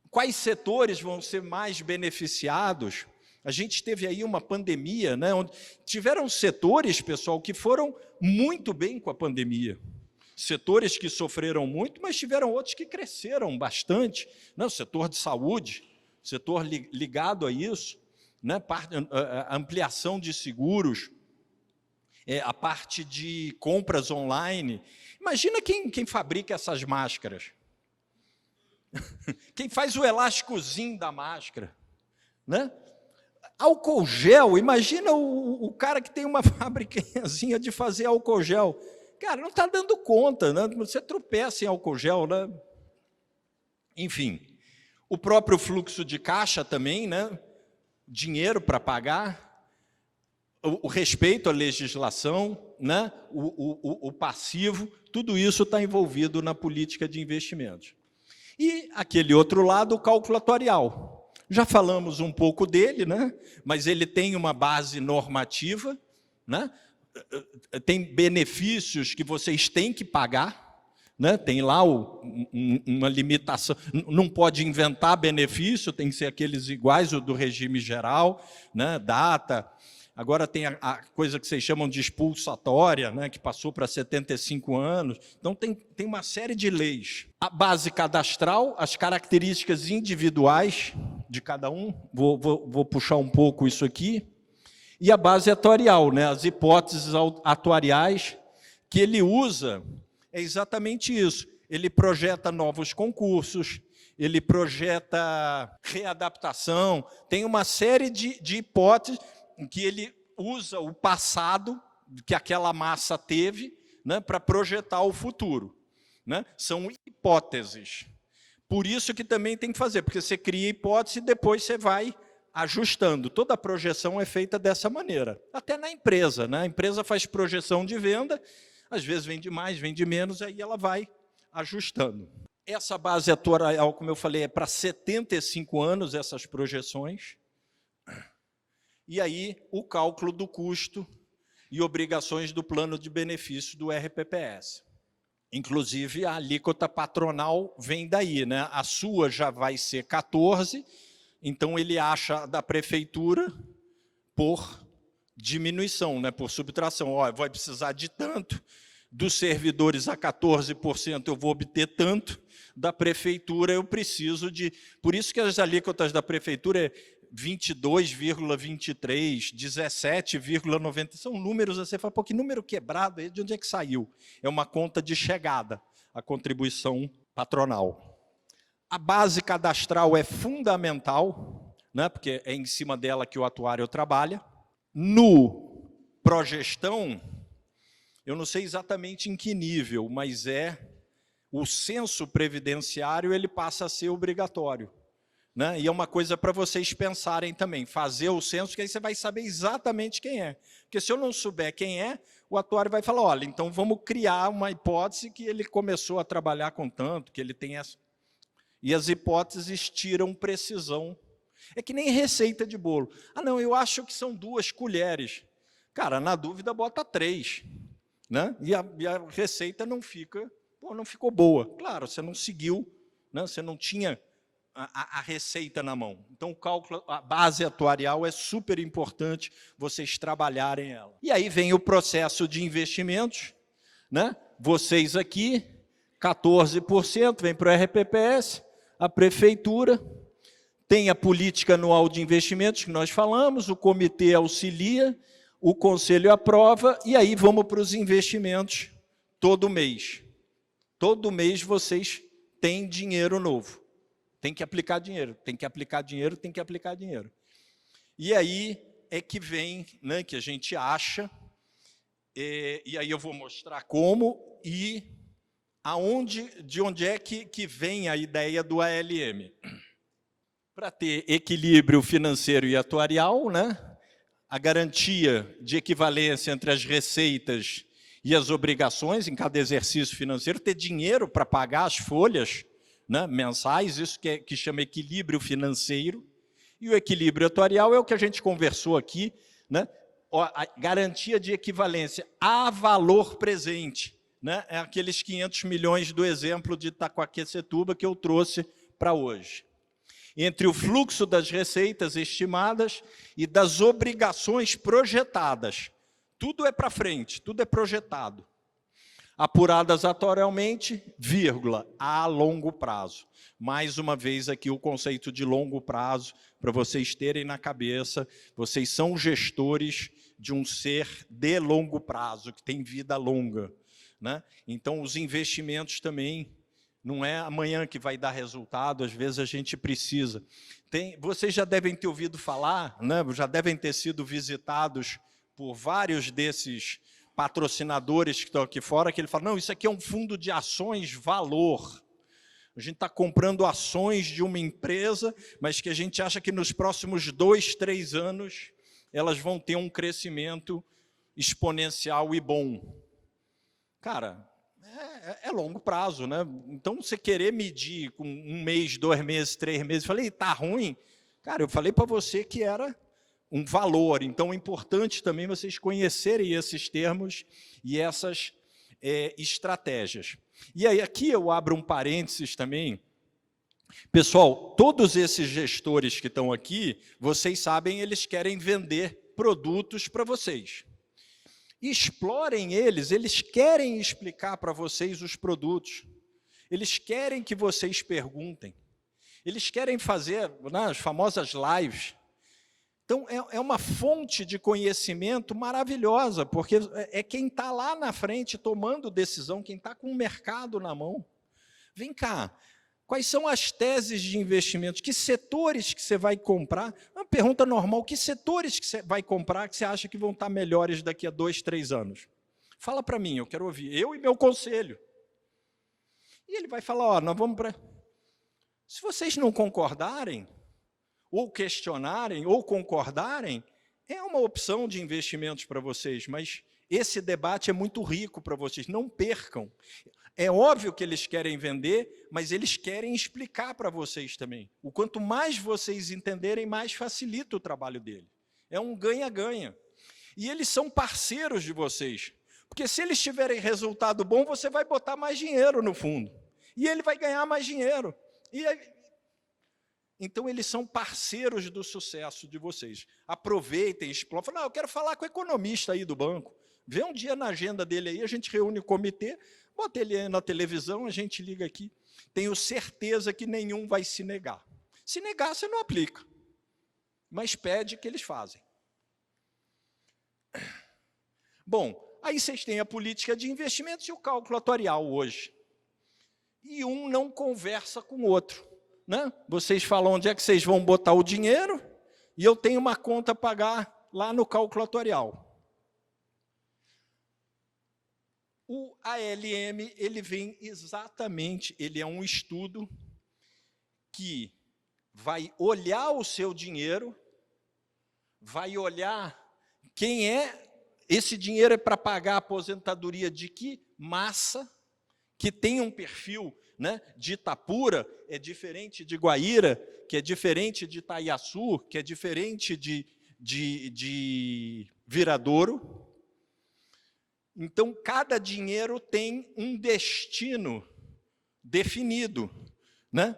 Quais setores vão ser mais beneficiados? A gente teve aí uma pandemia, né, onde tiveram setores, pessoal, que foram muito bem com a pandemia. setores que sofreram muito, mas tiveram outros que cresceram bastante, né? O setor de saúde, setor ligado a isso, né? A ampliação de seguros, a parte de compras online. Imagina quem fabrica essas máscaras, quem faz o elásticozinho da máscara, né? Álcool gel, imagina o cara que tem uma fabriquinhazinha de fazer álcool gel. Cara, não está dando conta, né? Você tropeça em álcool gel, né? Enfim, o próprio fluxo de caixa também, né? Dinheiro para pagar, o respeito à legislação, né? O passivo, tudo isso está envolvido na política de investimentos. E aquele outro lado, o cálculo atuarial. Já falamos um pouco dele, né? Mas ele tem uma base normativa, né? Tem benefícios que vocês têm que pagar, né? Tem lá uma limitação, não pode inventar benefício, tem que ser aqueles iguais, o do regime geral, né? Data. Agora tem a coisa que vocês chamam de expulsatória, né? Que passou para 75 anos. Então, tem uma série de leis. A base cadastral, as características individuais de cada um, vou puxar um pouco isso aqui, e a base atuarial, né? As hipóteses atuariais que ele usa é exatamente isso. Ele projeta novos concursos, ele projeta readaptação, tem uma série de hipóteses em que ele usa o passado que aquela massa teve, né, para projetar o futuro, né? São hipóteses. Por isso que também tem que fazer, porque você cria hipótese e depois você vai ajustando. Toda a projeção é feita dessa maneira. Até na empresa, né? A empresa faz projeção de venda, às vezes vende mais, vende menos, aí ela vai ajustando. Essa base atuarial, como eu falei, é para 75 anos, essas projeções. E aí, o cálculo do custo e obrigações do plano de benefício do RPPS. Inclusive, a alíquota patronal vem daí, né? A sua já vai ser 14%, então ele acha da prefeitura por diminuição, né? Por subtração. Ó, vai precisar de tanto, dos servidores a 14% eu vou obter tanto, da prefeitura eu preciso de... Por isso que as alíquotas da prefeitura é 22,23, 17,90, são números, você fala, pô, que número quebrado, de onde é que saiu? É uma conta de chegada, a contribuição patronal. A base cadastral é fundamental, né, porque é em cima dela que o atuário trabalha. No progestão, eu não sei exatamente em que nível, mas o censo previdenciário ele passa a ser obrigatório. Né? E é uma coisa para vocês pensarem também, fazer o censo, que aí você vai saber exatamente quem é. Porque se eu não souber quem é, o atuário vai falar, olha, então vamos criar uma hipótese que ele começou a trabalhar com tanto, que ele tem essa... E as hipóteses tiram precisão. É que nem receita de bolo. Ah, não, eu acho que são 2 colheres. Cara, na dúvida, bota 3. Né? E a receita não ficou boa. Claro, você não seguiu, né? Você não tinha a receita na mão. Então, o cálculo, a base atuarial é super importante vocês trabalharem ela. E aí vem o processo de investimentos, né? Vocês aqui, 14% vem para o RPPS, a prefeitura, tem a política anual de investimentos que nós falamos, o comitê auxilia, o conselho aprova, e aí vamos para os investimentos todo mês. Todo mês vocês têm dinheiro novo. Tem que aplicar dinheiro, tem que aplicar dinheiro, tem que aplicar dinheiro. E aí é que vem, né, que a gente acha, e aí eu vou mostrar como e de onde é que vem a ideia do ALM. Para ter equilíbrio financeiro e atuarial, né, a garantia de equivalência entre as receitas e as obrigações em cada exercício financeiro, ter dinheiro para pagar as folhas, né, mensais, isso que chama equilíbrio financeiro, e o equilíbrio atuarial é o que a gente conversou aqui, né, a garantia de equivalência a valor presente, né, é aqueles 500 milhões do exemplo de Itacoaquecetuba que eu trouxe para hoje. Entre o fluxo das receitas estimadas e das obrigações projetadas. Tudo é para frente, tudo é projetado. apuradas atualmente, vírgula, a longo prazo. Mais uma vez aqui o conceito de longo prazo, para vocês terem na cabeça, vocês são gestores de um ser de longo prazo, que tem vida longa, né? Então, os investimentos também, não é amanhã que vai dar resultado, às vezes a gente precisa. Vocês já devem ter ouvido falar, né? Já devem ter sido visitados por vários desses patrocinadores que estão aqui fora, que ele fala, não, isso aqui é um fundo de ações valor. A gente está comprando ações de uma empresa, mas que a gente acha que nos próximos 2, 3 anos elas vão ter um crescimento exponencial e bom. Cara, é longo prazo, né? Então, você querer medir com 1 mês, 2 meses, 3 meses, falei, está ruim? Cara, eu falei para você que era um valor, então é importante também vocês conhecerem esses termos e essas estratégias. E aí, aqui eu abro um parênteses também. Pessoal, todos esses gestores que estão aqui, vocês sabem, eles querem vender produtos para vocês. Explorem eles querem explicar para vocês os produtos. Eles querem que vocês perguntem. Eles querem fazer, né, as famosas lives. Então, é uma fonte de conhecimento maravilhosa, porque é quem está lá na frente tomando decisão, quem está com o mercado na mão. Vem cá, quais são as teses de investimento? Que setores que você vai comprar? Uma pergunta normal, que setores que você vai comprar que você acha que vão estar melhores daqui a 2, 3 anos? Fala para mim, eu quero ouvir, eu e meu conselho. E ele vai falar, ó, nós vamos para... Se vocês não concordarem, ou questionarem, ou concordarem, é uma opção de investimentos para vocês, mas esse debate é muito rico para vocês, não percam. É óbvio que eles querem vender, mas eles querem explicar para vocês também. O quanto mais vocês entenderem, mais facilita o trabalho dele. É um ganha-ganha. E eles são parceiros de vocês, porque se eles tiverem resultado bom, você vai botar mais dinheiro no fundo, e ele vai ganhar mais dinheiro. E aí, então, eles são parceiros do sucesso de vocês. Aproveitem, explorem. Falem, eu quero falar com o economista aí do banco. Vê um dia na agenda dele aí, a gente reúne o comitê, bota ele aí na televisão, a gente liga aqui. Tenho certeza que nenhum vai se negar. Se negar, você não aplica. Mas pede que eles fazem. Bom, aí vocês têm a política de investimentos e o cálculo atuarial hoje. E um não conversa com o outro. Né? Vocês falam onde é que vocês vão botar o dinheiro e eu tenho uma conta a pagar lá no cálculo atuarial. O ALM, ele vem exatamente, ele é um estudo que vai olhar o seu dinheiro, vai olhar quem é, esse dinheiro é para pagar a aposentadoria de que massa, que tem um perfil, né, de Itapura, é diferente de Guaíra, que é diferente de Itaiaçu, que é diferente de Viradouro. Então, cada dinheiro tem um destino definido, né?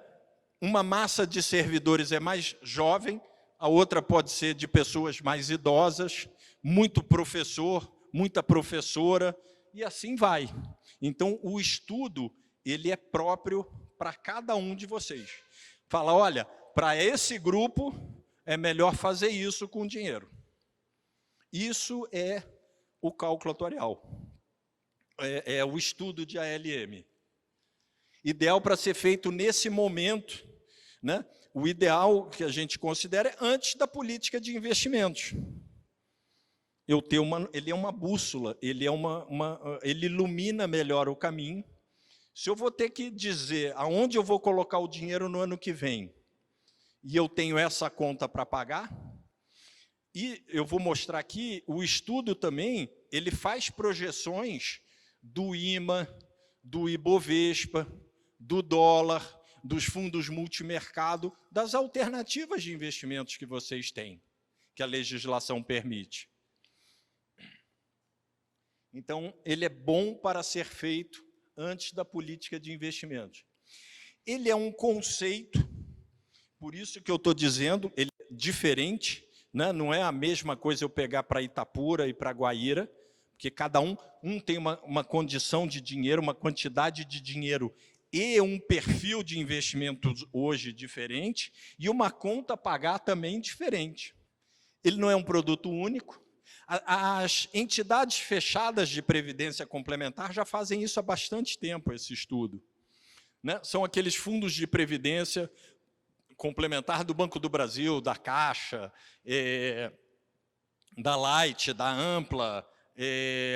Uma massa de servidores é mais jovem, a outra pode ser de pessoas mais idosas, muito professor, muita professora, e assim vai. Então, o estudo, ele é próprio para cada um de vocês. Fala, olha, para esse grupo é melhor fazer isso com dinheiro. Isso é o cálculo atuarial. É o estudo de ALM. Ideal para ser feito nesse momento, né? O ideal que a gente considera é antes da política de investimentos. Ele é uma bússola, ele ilumina melhor o caminho. Se eu vou ter que dizer aonde eu vou colocar o dinheiro no ano que vem, e eu tenho essa conta para pagar, e eu vou mostrar aqui, o estudo também, ele faz projeções do IMA, do Ibovespa, do dólar, dos fundos multimercado, das alternativas de investimentos que vocês têm, que a legislação permite. Então, ele é bom para ser feito antes da política de investimentos. Ele é um conceito, por isso que eu estou dizendo, ele é diferente, né? Não é a mesma coisa eu pegar para Itapura e para Guaíra, porque cada um tem uma condição de dinheiro, uma quantidade de dinheiro e um perfil de investimentos hoje diferente, e uma conta a pagar também diferente. Ele não é um produto único. As entidades fechadas de previdência complementar já fazem isso há bastante tempo, esse estudo. Né? São aqueles fundos de previdência complementar do Banco do Brasil, da Caixa, da Light, da Ampla,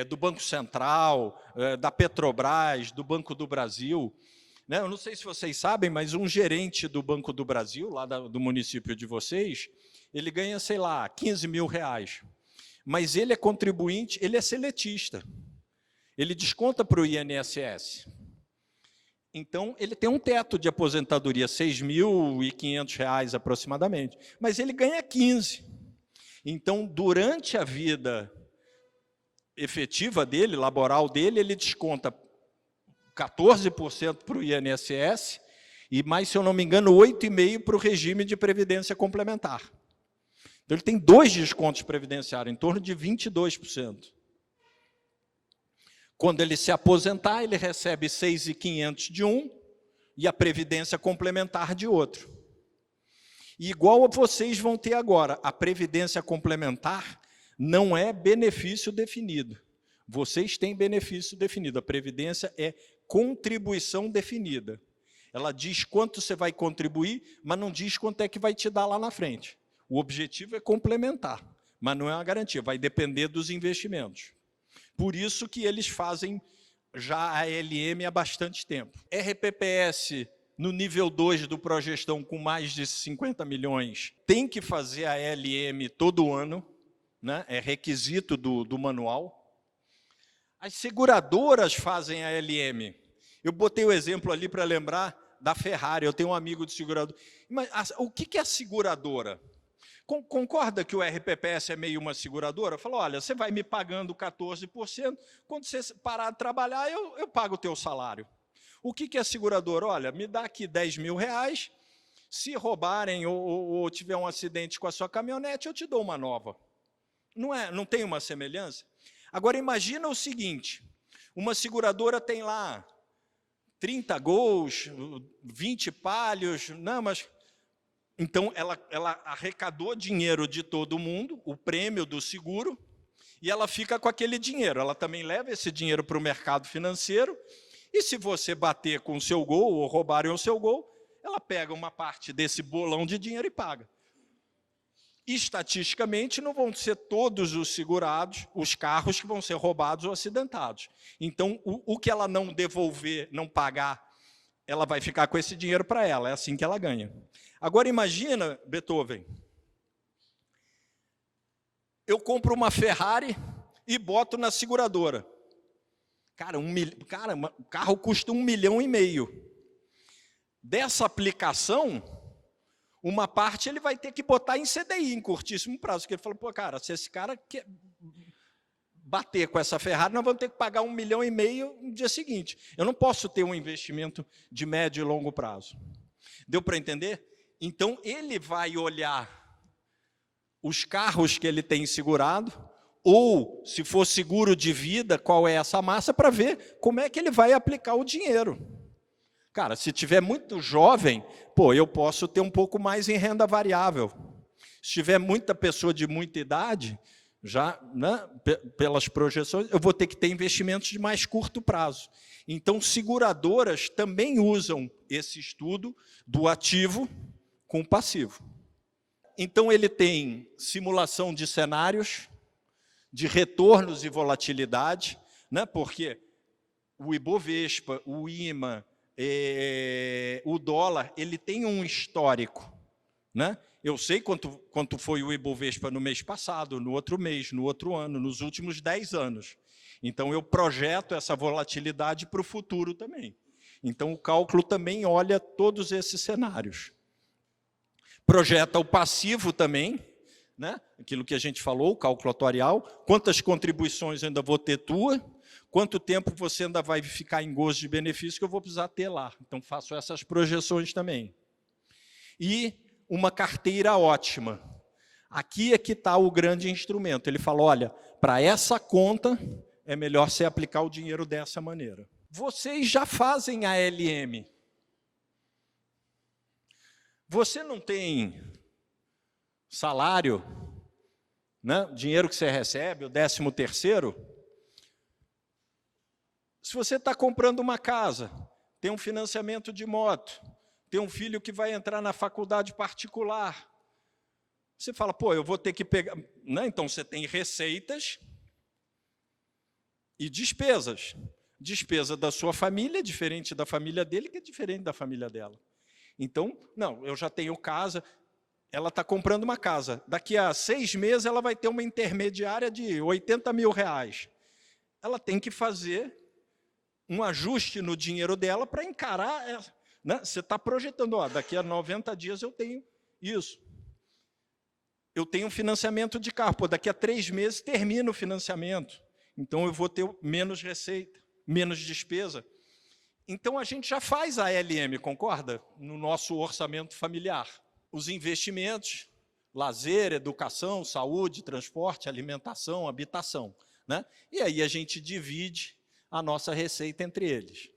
do Banco Central, da Petrobras, do Banco do Brasil. Né? Eu não sei se vocês sabem, mas um gerente do Banco do Brasil, lá do município de vocês, ele ganha, sei lá, 15 mil reais. Mas ele é contribuinte, ele é seletista. Ele desconta para o INSS. Então, ele tem um teto de aposentadoria, R$ 6.500 aproximadamente. Mas ele ganha 15. Então, durante a vida efetiva dele, laboral dele, ele desconta 14% para o INSS e mais, se eu não me engano, 8,5% para o regime de previdência complementar. Então, ele tem 2 descontos previdenciários, em torno de 22%. Quando ele se aposentar, ele recebe 6.500 de um e a previdência complementar de outro. E igual a vocês vão ter agora, a previdência complementar não é benefício definido. Vocês têm benefício definido, a previdência é contribuição definida. Ela diz quanto você vai contribuir, mas não diz quanto é que vai te dar lá na frente. O objetivo é complementar, mas não é uma garantia, vai depender dos investimentos. Por isso que eles fazem já a LM há bastante tempo. RPPS, no nível 2 do Progestão, com mais de 50 milhões, tem que fazer a LM todo ano, né? É requisito do manual. As seguradoras fazem a LM. Eu botei o exemplo ali para lembrar da Ferrari, eu tenho um amigo de segurador. Mas o que é a seguradora? Concorda que o RPPS é meio uma seguradora? Falou, olha, você vai me pagando 14%, quando você parar de trabalhar, eu pago o teu salário. O que é seguradora? Olha, me dá aqui 10 mil reais, se roubarem ou tiver um acidente com a sua caminhonete, eu te dou uma nova. Não tem uma semelhança? Agora, imagina o seguinte, uma seguradora tem lá 30 Gols, 20 Palhos, não, mas... Então, ela arrecadou dinheiro de todo mundo, o prêmio do seguro, e ela fica com aquele dinheiro. Ela também leva esse dinheiro para o mercado financeiro, e se você bater com o seu Gol, ou roubarem o seu Gol, ela pega uma parte desse bolão de dinheiro e paga. Estatisticamente, não vão ser todos os segurados, os carros que vão ser roubados ou acidentados. Então, o que ela não devolver, não pagar, ela vai ficar com esse dinheiro para ela, é assim que ela ganha. Agora imagina, Beethoven, eu compro uma Ferrari e boto na seguradora. Cara, o carro custa 1,5 milhão. Dessa aplicação, uma parte ele vai ter que botar em CDI, em curtíssimo prazo. Porque ele falou, pô, cara, se esse cara quer bater com essa Ferrari, nós vamos ter que pagar 1,5 milhão no dia seguinte. Eu não posso ter um investimento de médio e longo prazo. Deu para entender? Então, ele vai olhar os carros que ele tem segurado, ou, se for seguro de vida, qual é essa massa, para ver como é que ele vai aplicar o dinheiro. Cara, se tiver muito jovem, pô, eu posso ter um pouco mais em renda variável. Se tiver muita pessoa de muita idade, já, né, pelas projeções, eu vou ter que ter investimentos de mais curto prazo. Então, seguradoras também usam esse estudo do ativo com o passivo. Então, ele tem simulação de cenários, de retornos e volatilidade, né, porque o Ibovespa, o IMA, o dólar, ele tem um histórico. Né? Eu sei quanto foi o Ibovespa no mês passado, no outro mês, no outro ano, nos últimos 10 anos. Então, eu projeto essa volatilidade para o futuro também. Então, o cálculo também olha todos esses cenários. Projeta o passivo também, né? Aquilo que a gente falou, o cálculo atuarial, quantas contribuições ainda vou ter tua, quanto tempo você ainda vai ficar em gozo de benefício que eu vou precisar ter lá. Então, faço essas projeções também. E uma carteira ótima. Aqui é que está o grande instrumento. Ele fala, olha, para essa conta, é melhor você aplicar o dinheiro dessa maneira. Vocês já fazem ALM. Você não tem salário, né? Dinheiro que você recebe, o 13º. Se você está comprando uma casa, tem um financiamento de moto, tem um filho que vai entrar na faculdade particular, você fala, pô, eu vou ter que pegar... Né? Então, você tem receitas e despesas. Despesa da sua família é diferente da família dele, que é diferente da família dela. Então, não, eu já tenho casa, ela está comprando uma casa. Daqui a 6 meses, ela vai ter uma intermediária de 80 mil reais. Ela tem que fazer um ajuste no dinheiro dela para encarar... Né? Você está projetando, ó, daqui a 90 dias eu tenho isso. Eu tenho um financiamento de carro, pô, daqui a 3 meses termina o financiamento. Então, eu vou ter menos receita, menos despesa. Então, a gente já faz a ALM, concorda? No nosso orçamento familiar. Os investimentos, lazer, educação, saúde, transporte, alimentação, habitação. Né? E aí a gente divide a nossa receita entre eles.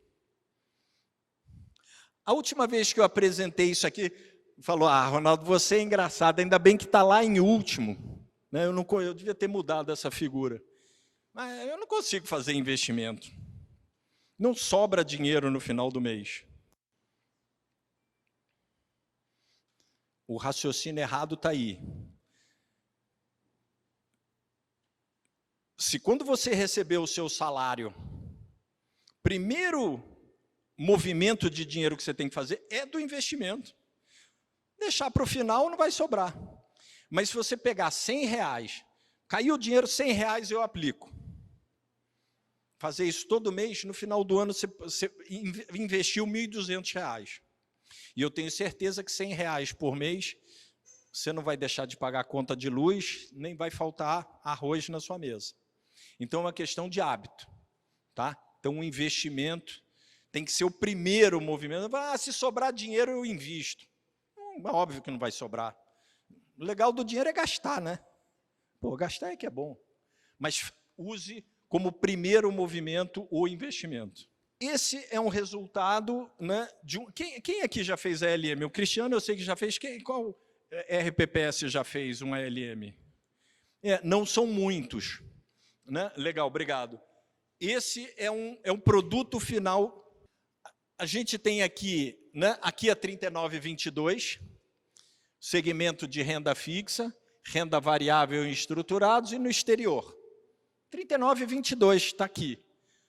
A última vez que eu apresentei isso aqui, falou, Ronaldo, você é engraçado, ainda bem que está lá em último. Né? Eu devia ter mudado essa figura. Mas eu não consigo fazer investimento. Não sobra dinheiro no final do mês. O raciocínio errado está aí. Se quando você receber o seu salário, primeiro movimento de dinheiro que você tem que fazer é do investimento. Deixar para o final não vai sobrar. Mas se você pegar 100 reais, caiu o dinheiro, 100 reais eu aplico. Fazer isso todo mês, no final do ano você investiu 1.200 reais. E eu tenho certeza que 100 reais por mês, você não vai deixar de pagar a conta de luz, nem vai faltar arroz na sua mesa. Então, é uma questão de hábito. Tá? Então, o investimento tem que ser o primeiro movimento. Se sobrar dinheiro, eu invisto. Óbvio que não vai sobrar. O legal do dinheiro é gastar, né? Pô, gastar é que é bom. Mas use como primeiro movimento o investimento. Esse é um resultado, né, de um... Quem aqui já fez ALM? O Cristiano, eu sei que já fez. Qual RPPS já fez um ALM? Não são muitos. Né? Legal, obrigado. Esse é um produto final. A gente tem aqui, né, aqui a 3922, segmento de renda fixa, renda variável e estruturados, e no exterior. 3922 está aqui.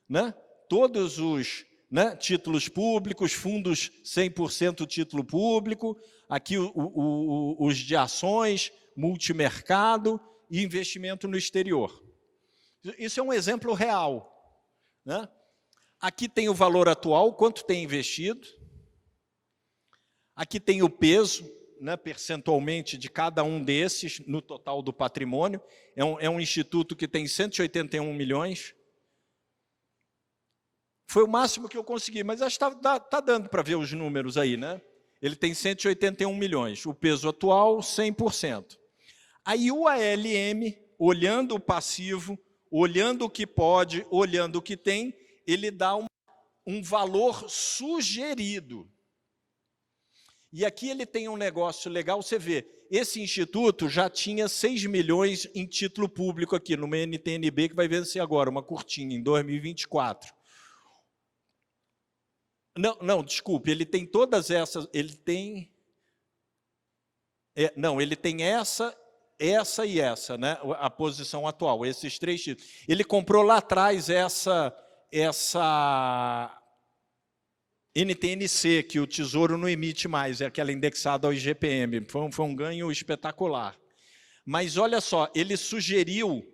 Né? Todos os, né, títulos públicos, fundos 100% título público, aqui os de ações, multimercado e investimento no exterior. Isso é um exemplo real. Né? Aqui tem o valor atual, quanto tem investido. Aqui tem o peso, né, percentualmente de cada um desses no total do patrimônio. É um instituto que tem 181 milhões. Foi o máximo que eu consegui, mas acho que está dando para ver os números aí. Né? Ele tem 181 milhões, o peso atual 100%. Aí o ALM, olhando o passivo, olhando o que pode, olhando o que tem, ele dá um valor sugerido. E aqui ele tem um negócio legal, você vê, esse instituto já tinha 6 milhões em título público aqui, no NTNB, que vai vencer agora, uma curtinha, em 2024. Não, desculpe, ele tem todas essas, ele tem... ele tem essa e essa, né? A posição atual, esses 3 títulos. Ele comprou lá atrás essa NTNC, que o Tesouro não emite mais, é aquela indexada ao IGPM. Foi um ganho espetacular. Mas olha só, ele sugeriu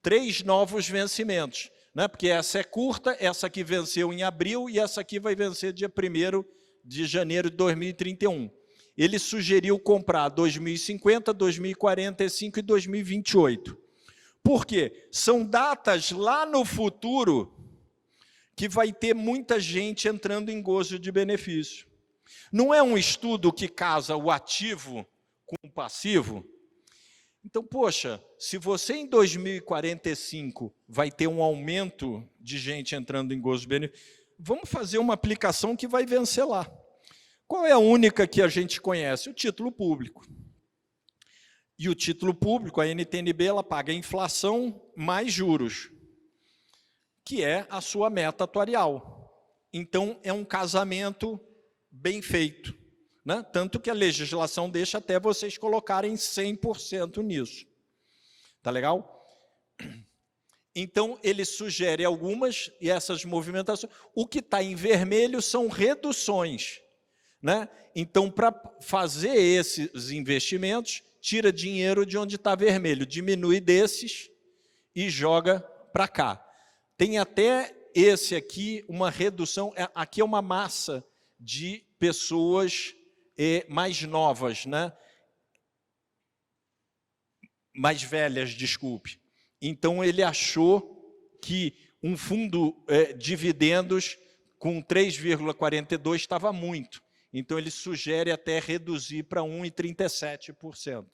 3 novos vencimentos, né? Porque essa é curta, essa aqui venceu em abril e essa aqui vai vencer dia 1º de janeiro de 2031. Ele sugeriu comprar 2050, 2045 e 2028. Por quê? São datas lá no futuro que vai ter muita gente entrando em gozo de benefício. Não é um estudo que casa o ativo com o passivo? Então, poxa, se você em 2045 vai ter um aumento de gente entrando em gozo benefício, vamos fazer uma aplicação que vai vencer lá. Qual é a única que a gente conhece? O título público. E o título público, a NTN-B, ela paga inflação mais juros, que é a sua meta atuarial. Então, é um casamento bem feito. Né? Tanto que a legislação deixa até vocês colocarem 100% nisso. Tá legal? Então, ele sugere algumas, e essas movimentações. O que está em vermelho são reduções. Né? Então, para fazer esses investimentos, tira dinheiro de onde está vermelho, diminui desses e joga para cá. Tem até esse aqui, uma redução, aqui é uma massa de pessoas mais novas, né? Mais velhas, desculpe. Então, ele achou que um fundo dividendos com 3,42 estava muito. Então, ele sugere até reduzir para 1,37%.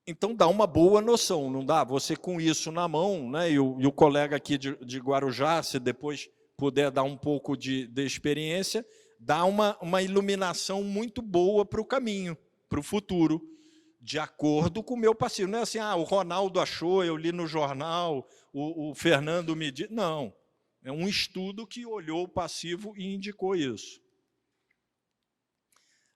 Então, dá uma boa noção, não dá? Você com isso na mão, né? E o colega aqui de Guarujá, se depois puder dar um pouco de experiência, dá uma iluminação muito boa para o caminho, para o futuro, de acordo com o meu passivo. Não é assim, o Ronaldo achou, eu li no jornal, o Fernando me disse. Não, é um estudo que olhou o passivo e indicou isso.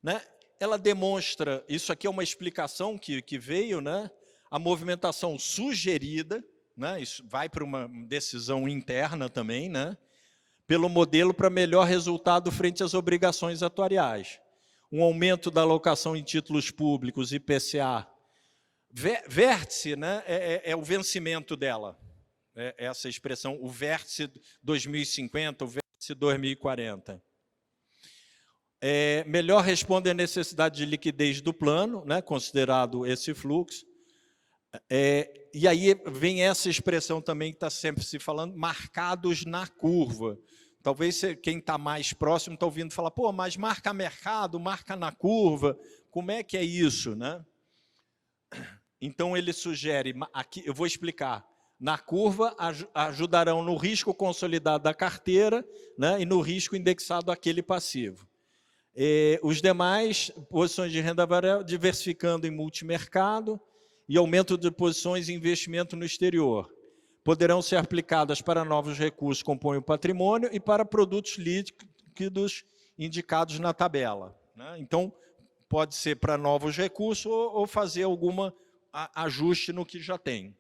Né? Ela demonstra, isso aqui é uma explicação que veio, né? A movimentação sugerida, né? Isso vai para uma decisão interna também, né? Pelo modelo para melhor resultado frente às obrigações atuariais. Um aumento da alocação em títulos públicos, IPCA. Vértice, né, é o vencimento dela, essa expressão, o vértice 2050, o vértice 2040. Melhor responde à necessidade de liquidez do plano, né, considerado esse fluxo. E aí vem essa expressão também que está sempre se falando, marcados na curva. Talvez quem está mais próximo está ouvindo falar, pô, mas marca mercado, marca na curva, como é que é isso, né? Então, ele sugere, aqui eu vou explicar, na curva ajudarão no risco consolidado da carteira, né, e no risco indexado àquele passivo. Os demais, posições de renda variável, diversificando em multimercado e aumento de posições e investimento no exterior. Poderão ser aplicadas para novos recursos que compõem o patrimônio e para produtos líquidos indicados na tabela. Né? Então, pode ser para novos recursos ou fazer algum ajuste no que já tem.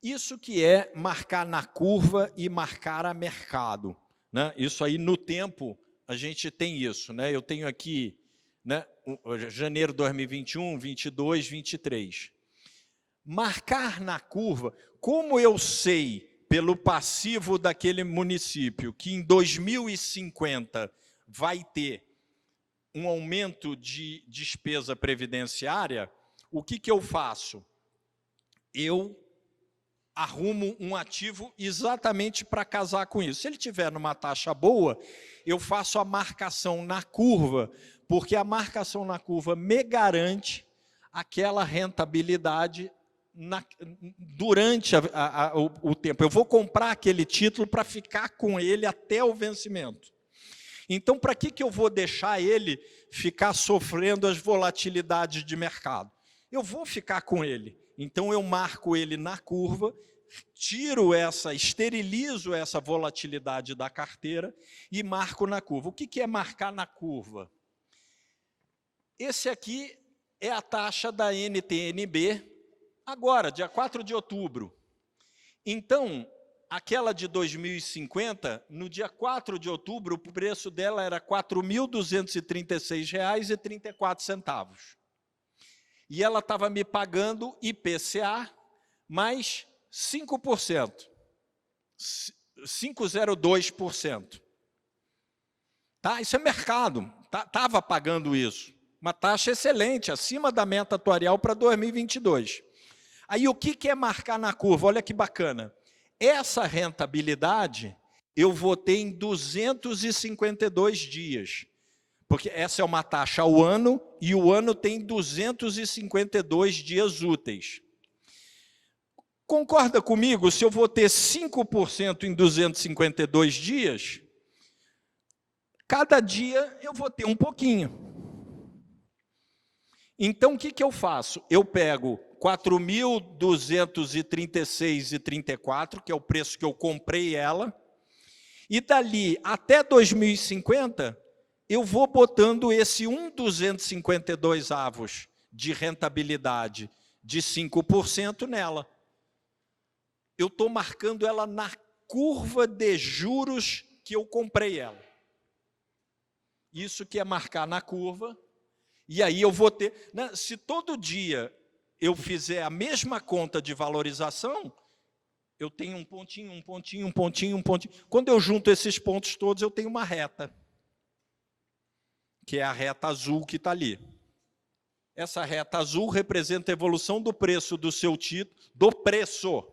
Isso que é marcar na curva e marcar a mercado. Né? Isso aí, no tempo, a gente tem isso. Né? Eu tenho aqui, né, janeiro de 2021, 22, 23. Marcar na curva, como eu sei, pelo passivo daquele município, que em 2050 vai ter um aumento de despesa previdenciária, o que eu faço? Eu arrumo um ativo exatamente para casar com isso. Se ele tiver numa taxa boa, eu faço a marcação na curva, porque a marcação na curva me garante aquela rentabilidade durante o tempo. Eu vou comprar aquele título para ficar com ele até o vencimento. Então, para que eu vou deixar ele ficar sofrendo as volatilidades de mercado? Eu vou ficar com ele. Então, eu marco ele na curva, esterilizo essa volatilidade da carteira e marco na curva. O que é marcar na curva? Esse aqui é a taxa da NTN-B, agora, dia 4 de outubro. Então, aquela de 2050, no dia 4 de outubro, o preço dela era R$ 4.236,34. E ela estava me pagando IPCA mais 5%, 5,02%. Tá? Isso é mercado, estava pagando isso. Uma taxa excelente, acima da meta atuarial para 2022. Aí, o que é marcar na curva? Olha que bacana. Essa rentabilidade eu vou ter em 252 dias. Porque essa é uma taxa ao ano, e o ano tem 252 dias úteis. Concorda comigo? Se eu vou ter 5% em 252 dias, cada dia eu vou ter um pouquinho. Então, o que eu faço? Eu pego 4.236,34, que é o preço que eu comprei ela, e dali até 2050, eu vou botando esse 1,252 avos de rentabilidade de 5% nela. Eu estou marcando ela na curva de juros que eu comprei ela. Isso que é marcar na curva, e aí eu vou ter... Né, se todo dia eu fizer a mesma conta de valorização, eu tenho um pontinho, um pontinho, um pontinho, um pontinho. Quando eu junto esses pontos todos, eu tenho uma reta, que é a reta azul que está ali. Essa reta azul representa a evolução do preço do seu título, do preço,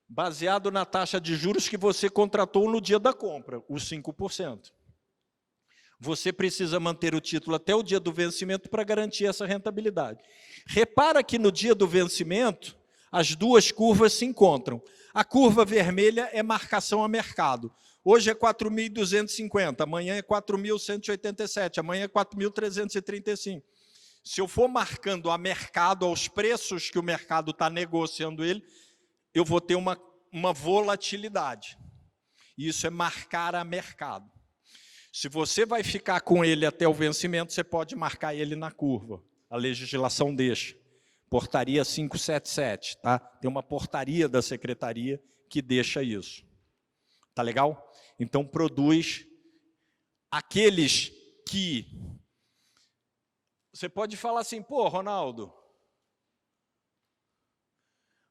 baseado na taxa de juros que você contratou no dia da compra, os 5%. Você precisa manter o título até o dia do vencimento para garantir essa rentabilidade. Repara que no dia do vencimento, as duas curvas se encontram. A curva vermelha é marcação a mercado. Hoje é 4.250, amanhã é 4.187, amanhã é 4.335. Se eu for marcando a mercado, aos preços que o mercado está negociando ele, eu vou ter uma volatilidade. Isso é marcar a mercado. Se você vai ficar com ele até o vencimento, você pode marcar ele na curva. A legislação deixa. Portaria 577, tá? Tem uma portaria da secretaria que deixa isso. Tá legal? Então, produz aqueles que... Você pode falar assim, pô, Ronaldo,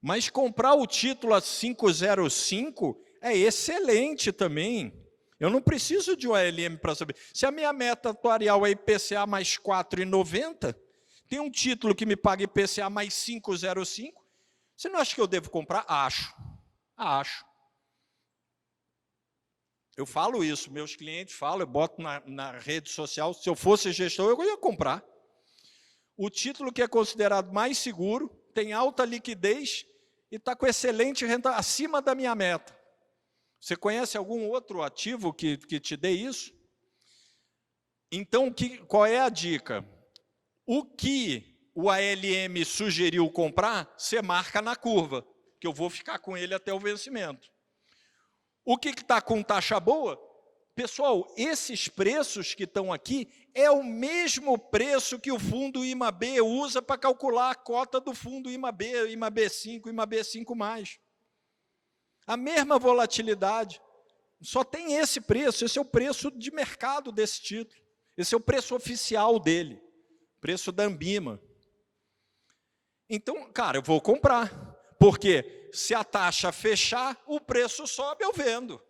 mas comprar o título a 505 é excelente também. Eu não preciso de um ALM para saber. Se a minha meta atuarial é IPCA mais 4,90, tem um título que me paga IPCA mais 5,05, você não acha que eu devo comprar? Acho. Acho. Eu falo isso, meus clientes falam, eu boto na rede social, se eu fosse gestor, eu ia comprar. O título que é considerado mais seguro, tem alta liquidez e está com excelente renda acima da minha meta. Você conhece algum outro ativo que te dê isso? Então, qual é a dica? O que o ALM sugeriu comprar, você marca na curva, que eu vou ficar com ele até o vencimento. O que está com taxa boa? Pessoal, esses preços que estão aqui é o mesmo preço que o fundo IMAB usa para calcular a cota do fundo IMAB, IMAB5, IMAB5+. A mesma volatilidade, só tem esse preço é o preço de mercado desse título, esse é o preço oficial dele, preço da Ambima. Então, cara, eu vou comprar, porque se a taxa fechar, o preço sobe, eu vendo.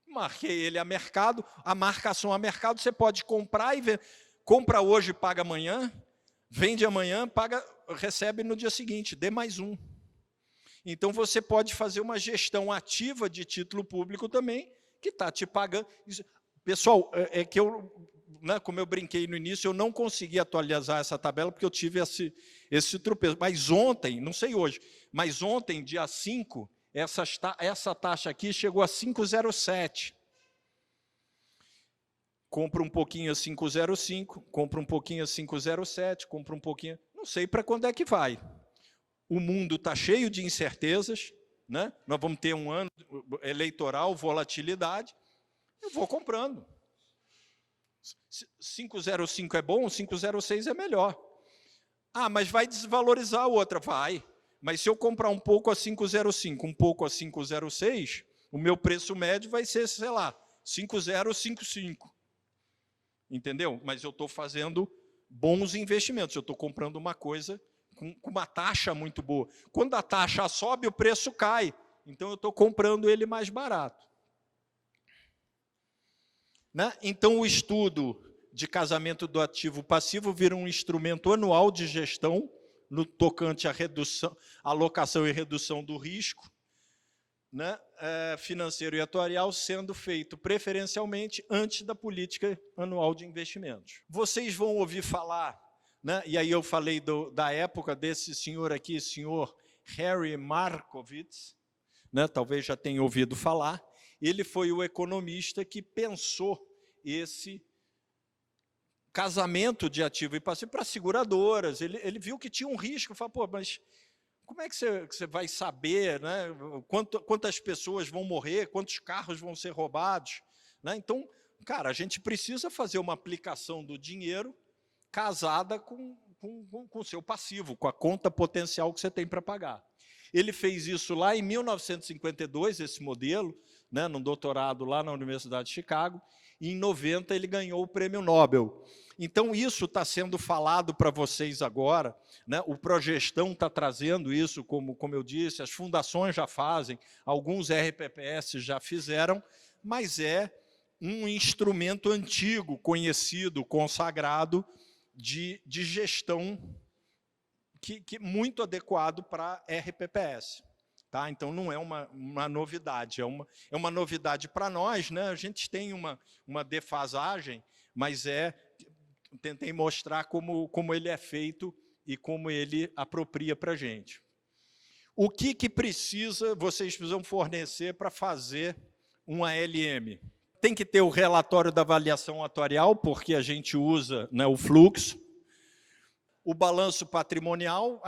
Marquei ele a mercado, a marcação a mercado, você pode comprar e vender. Compra hoje, paga amanhã, vende amanhã, paga, recebe no dia seguinte, dê mais um. Então, você pode fazer uma gestão ativa de título público também, que está te pagando. Pessoal, é que eu, né, como eu brinquei no início, eu não consegui atualizar essa tabela, porque eu tive esse tropeço. Mas ontem, não sei hoje, mas ontem, dia 5, essa taxa aqui chegou a 5,07. Compra um pouquinho a 5,05, compra um pouquinho a 5,07, compra um pouquinho... Não sei para quando é que vai. O mundo está cheio de incertezas, né? Nós vamos ter um ano eleitoral, volatilidade, eu vou comprando. 5,05 é bom, 5,06 é melhor. Ah, mas vai desvalorizar a outra, vai. Mas se eu comprar um pouco a 5,05, um pouco a 5,06, o meu preço médio vai ser, sei lá, 5,055. Entendeu? Mas eu estou fazendo bons investimentos, eu estou comprando uma coisa com uma taxa muito boa. Quando a taxa sobe, o preço cai. Então, eu estou comprando ele mais barato. Né? Então, o estudo de casamento do ativo passivo vira um instrumento anual de gestão no tocante à redução, alocação e redução do risco, né, financeiro e atuarial sendo feito preferencialmente antes da política anual de investimentos. Vocês vão ouvir falar, né, e aí eu falei da época desse senhor aqui, senhor Harry Markowitz, né, talvez já tenham ouvido falar. Ele foi o economista que pensou esse casamento de ativo e passivo para seguradoras. Ele viu que tinha um risco, falou, pô, mas como é que você vai saber, né, quantas pessoas vão morrer, quantos carros vão ser roubados? Né? Então, cara, a gente precisa fazer uma aplicação do dinheiro casada com o seu passivo, com a conta potencial que você tem para pagar. Ele fez isso lá em 1952, esse modelo, né, num doutorado lá na Universidade de Chicago, e em 90 ele ganhou o Prêmio Nobel. Então, isso está sendo falado para vocês agora, né? O Progestão está trazendo isso, como eu disse, as fundações já fazem, alguns RPPS já fizeram, mas é um instrumento antigo, conhecido, consagrado, de gestão que muito adequado para RPPS. Tá? Então, não é uma novidade, é uma novidade para nós, né? A gente tem uma defasagem, mas tentei mostrar como ele é feito e como ele apropria para a gente. O que vocês precisam fornecer para fazer um ALM? Tem que ter o relatório da avaliação atuarial, porque a gente usa, né, o fluxo. O balanço patrimonial,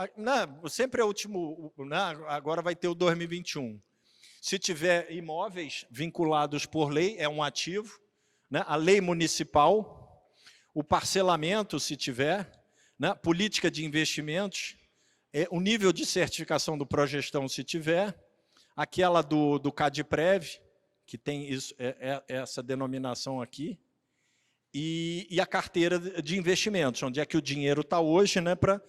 sempre é o último, agora vai ter o 2021. Se tiver imóveis vinculados por lei, é um ativo, né, a lei municipal, o parcelamento, se tiver, né, política de investimentos, o nível de certificação do Progestão, se tiver, aquela do CADPREV, que tem essa denominação aqui, e a carteira de investimentos, onde é que o dinheiro está hoje, né, para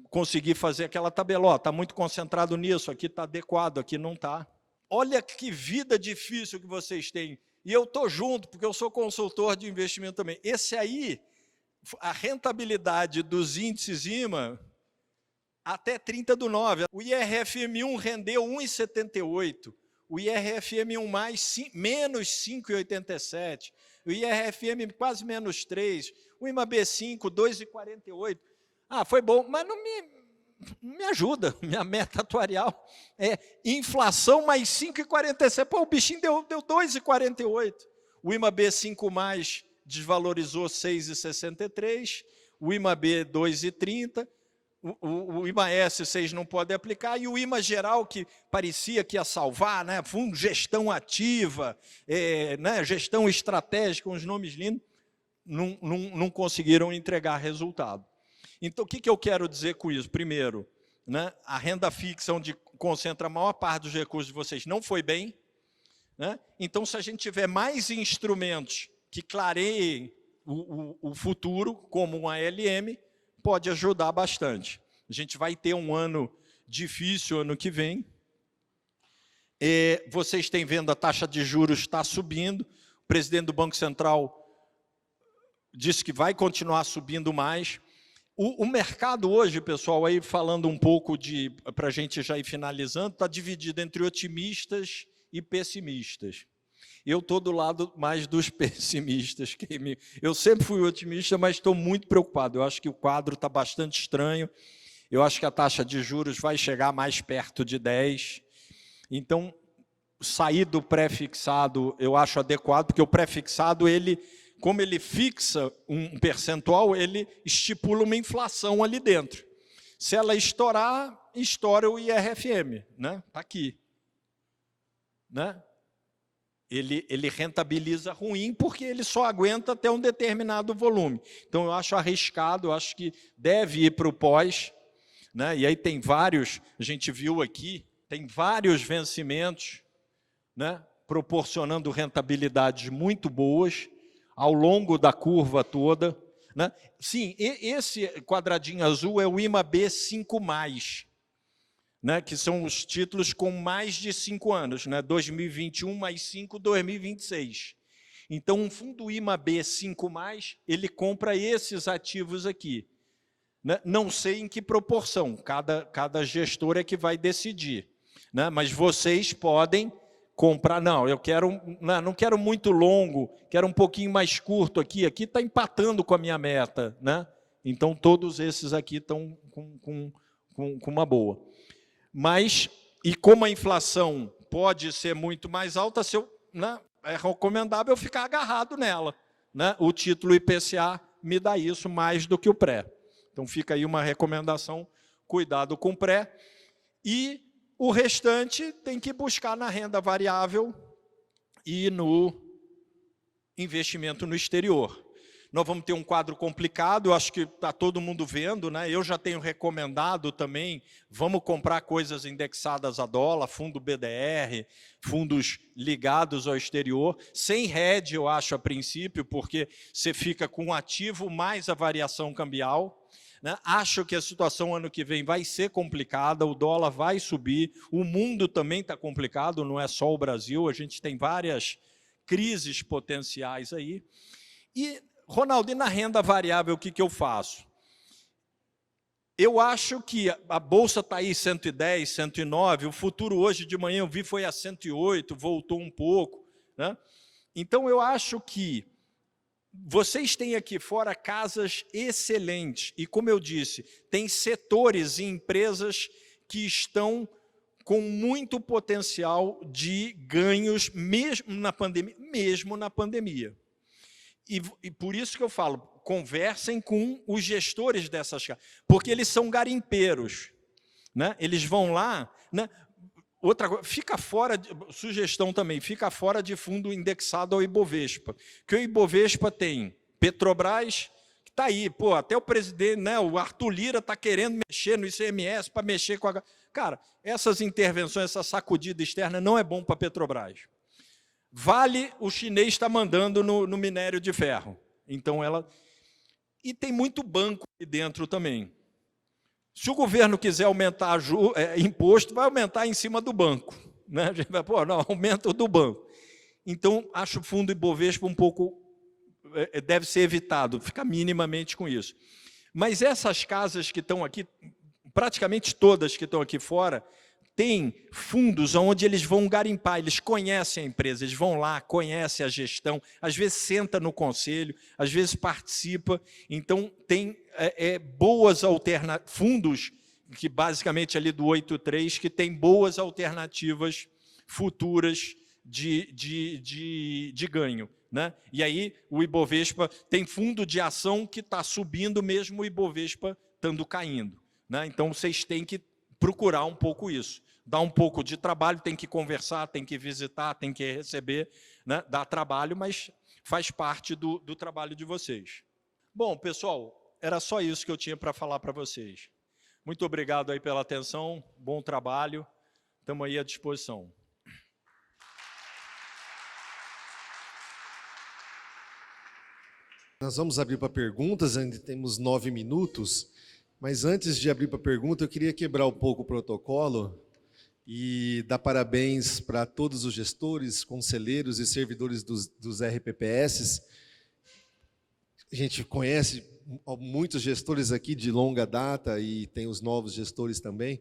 conseguir fazer aquela tabela. Está muito concentrado nisso, aqui está adequado, aqui não está. Olha que vida difícil que vocês têm. E eu estou junto, porque eu sou consultor de investimento também. Esse aí, a rentabilidade dos índices IMA, até 30/9. O IRFM1 rendeu 1,78. O IRFM1+, menos 5,87. O IRFM quase menos 3. O IMAB5, 2,48. Foi bom, mas não me ajuda. Minha meta atuarial é inflação mais 5,47. Pô, o bichinho deu 2,48. O IMAB5+, desvalorizou 6,63. O IMAB, 2,30. O IMA-S vocês não podem aplicar, e o IMA geral, que parecia que ia salvar, né, fundo gestão ativa, né, gestão estratégica, uns nomes lindos, não conseguiram entregar resultado. Então, o que eu quero dizer com isso? Primeiro, né, a renda fixa, onde concentra a maior parte dos recursos de vocês, não foi bem. Né? Então, se a gente tiver mais instrumentos que clareiem o futuro, como um ALM, pode ajudar bastante. A gente vai ter um ano difícil ano que vem. Vocês têm vendo a taxa de juros está subindo. O presidente do Banco Central disse que vai continuar subindo mais. O mercado hoje, pessoal, aí falando um pouco para a gente já ir finalizando, está dividido entre otimistas e pessimistas. Eu estou do lado mais dos pessimistas. Eu sempre fui otimista, mas estou muito preocupado. Eu acho que o quadro está bastante estranho. Eu acho que a taxa de juros vai chegar mais perto de 10. Então, sair do pré-fixado eu acho adequado, porque o pré-fixado, como ele fixa um percentual, ele estipula uma inflação ali dentro. Se ela estourar, estoura o IRFM. Né? Está aqui. Né? Ele rentabiliza ruim porque ele só aguenta até um determinado volume. Então, eu acho arriscado, eu acho que deve ir para o pós. Né? E aí tem vários, a gente viu aqui, tem vários vencimentos, né, proporcionando rentabilidades muito boas ao longo da curva toda. Né? Sim, esse quadradinho azul é o IMAB5+. Né, que são os títulos com mais de 5 anos, né, 2021 mais 5, 2026. Então, um fundo IMAB5+, ele compra esses ativos aqui. Né, não sei em que proporção, cada gestor é que vai decidir. Né, mas vocês podem comprar, não, eu quero, não quero muito longo, quero um pouquinho mais curto aqui está empatando com a minha meta, né? Então, todos esses aqui estão com uma boa. Mas, e como a inflação pode ser muito mais alta, né, é recomendável eu ficar agarrado nela, né? O título IPCA me dá isso mais do que o pré. Então, fica aí uma recomendação, cuidado com o pré. E o restante tem que buscar na renda variável e no investimento no exterior. Nós vamos ter um quadro complicado, eu acho que está todo mundo vendo, né? Eu já tenho recomendado também, vamos comprar coisas indexadas a dólar, fundo BDR, fundos ligados ao exterior, sem hedge, eu acho, a princípio, porque você fica com um ativo mais a variação cambial. Né? Acho que a situação ano que vem vai ser complicada, o dólar vai subir, o mundo também está complicado, não é só o Brasil, a gente tem várias crises potenciais aí. E, Ronaldo, e na renda variável, o que eu faço? Eu acho que a Bolsa está aí 110, 109, o futuro hoje de manhã eu vi foi a 108, voltou um pouco. Né? Então, eu acho que vocês têm aqui fora casas excelentes e, como eu disse, tem setores e empresas que estão com muito potencial de ganhos mesmo na pandemia. E por isso que eu falo, conversem com os gestores dessas casas, porque eles são garimpeiros, né? Eles vão lá, né? Outra coisa, fica fora, sugestão também, fica fora de fundo indexado ao Ibovespa, que o Ibovespa tem Petrobras, que está aí, pô, até o presidente, né, o Arthur Lira está querendo mexer no ICMS para mexer com a... Cara, essas intervenções, essa sacudida externa não é bom para a Petrobras. Vale, o chinês está mandando no minério de ferro. Então, ela... E tem muito banco aqui dentro também. Se o governo quiser aumentar imposto, vai aumentar em cima do banco. Né? A gente vai, pô, não, aumenta o do banco. Então, acho o fundo Ibovespa um pouco... deve ser evitado, ficar minimamente com isso. Mas essas casas que estão aqui, praticamente todas que estão aqui fora, têm fundos onde eles vão garimpar, eles conhecem a empresa, eles vão lá, conhecem a gestão, às vezes senta no conselho, às vezes participa, então tem boas fundos, que basicamente ali do 83, que tem boas alternativas futuras de ganho. Né? E aí o Ibovespa tem fundo de ação que está subindo mesmo o Ibovespa estando caindo. Né? Então vocês têm que procurar um pouco isso. Dá um pouco de trabalho, tem que conversar, tem que visitar, tem que receber, né? Dá trabalho, mas faz parte do trabalho de vocês. Bom, pessoal, era só isso que eu tinha para falar para vocês. Muito obrigado aí pela atenção, bom trabalho, estamos aí à disposição. Nós vamos abrir para perguntas, ainda temos 9 minutos, mas antes de abrir para pergunta, eu queria quebrar um pouco o protocolo e dar parabéns para todos os gestores, conselheiros e servidores dos RPPS. A gente conhece muitos gestores aqui de longa data e tem os novos gestores também,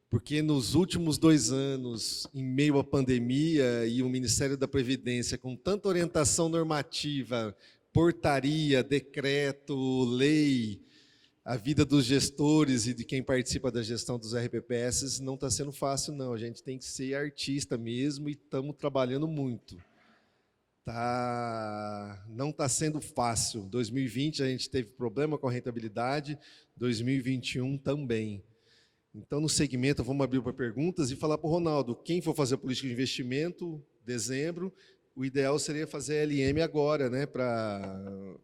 porque nos últimos 2 anos, em meio à pandemia e o Ministério da Previdência, com tanta orientação normativa, portaria, decreto, lei, a vida dos gestores e de quem participa da gestão dos RPPS não está sendo fácil, não. A gente tem que ser artista mesmo e estamos trabalhando muito. Não está sendo fácil. 2020 a gente teve problema com a rentabilidade, 2021 também. Então, no segmento, vamos abrir para perguntas e falar para o Ronaldo, quem for fazer a política de investimento, dezembro, o ideal seria fazer LM agora, né, para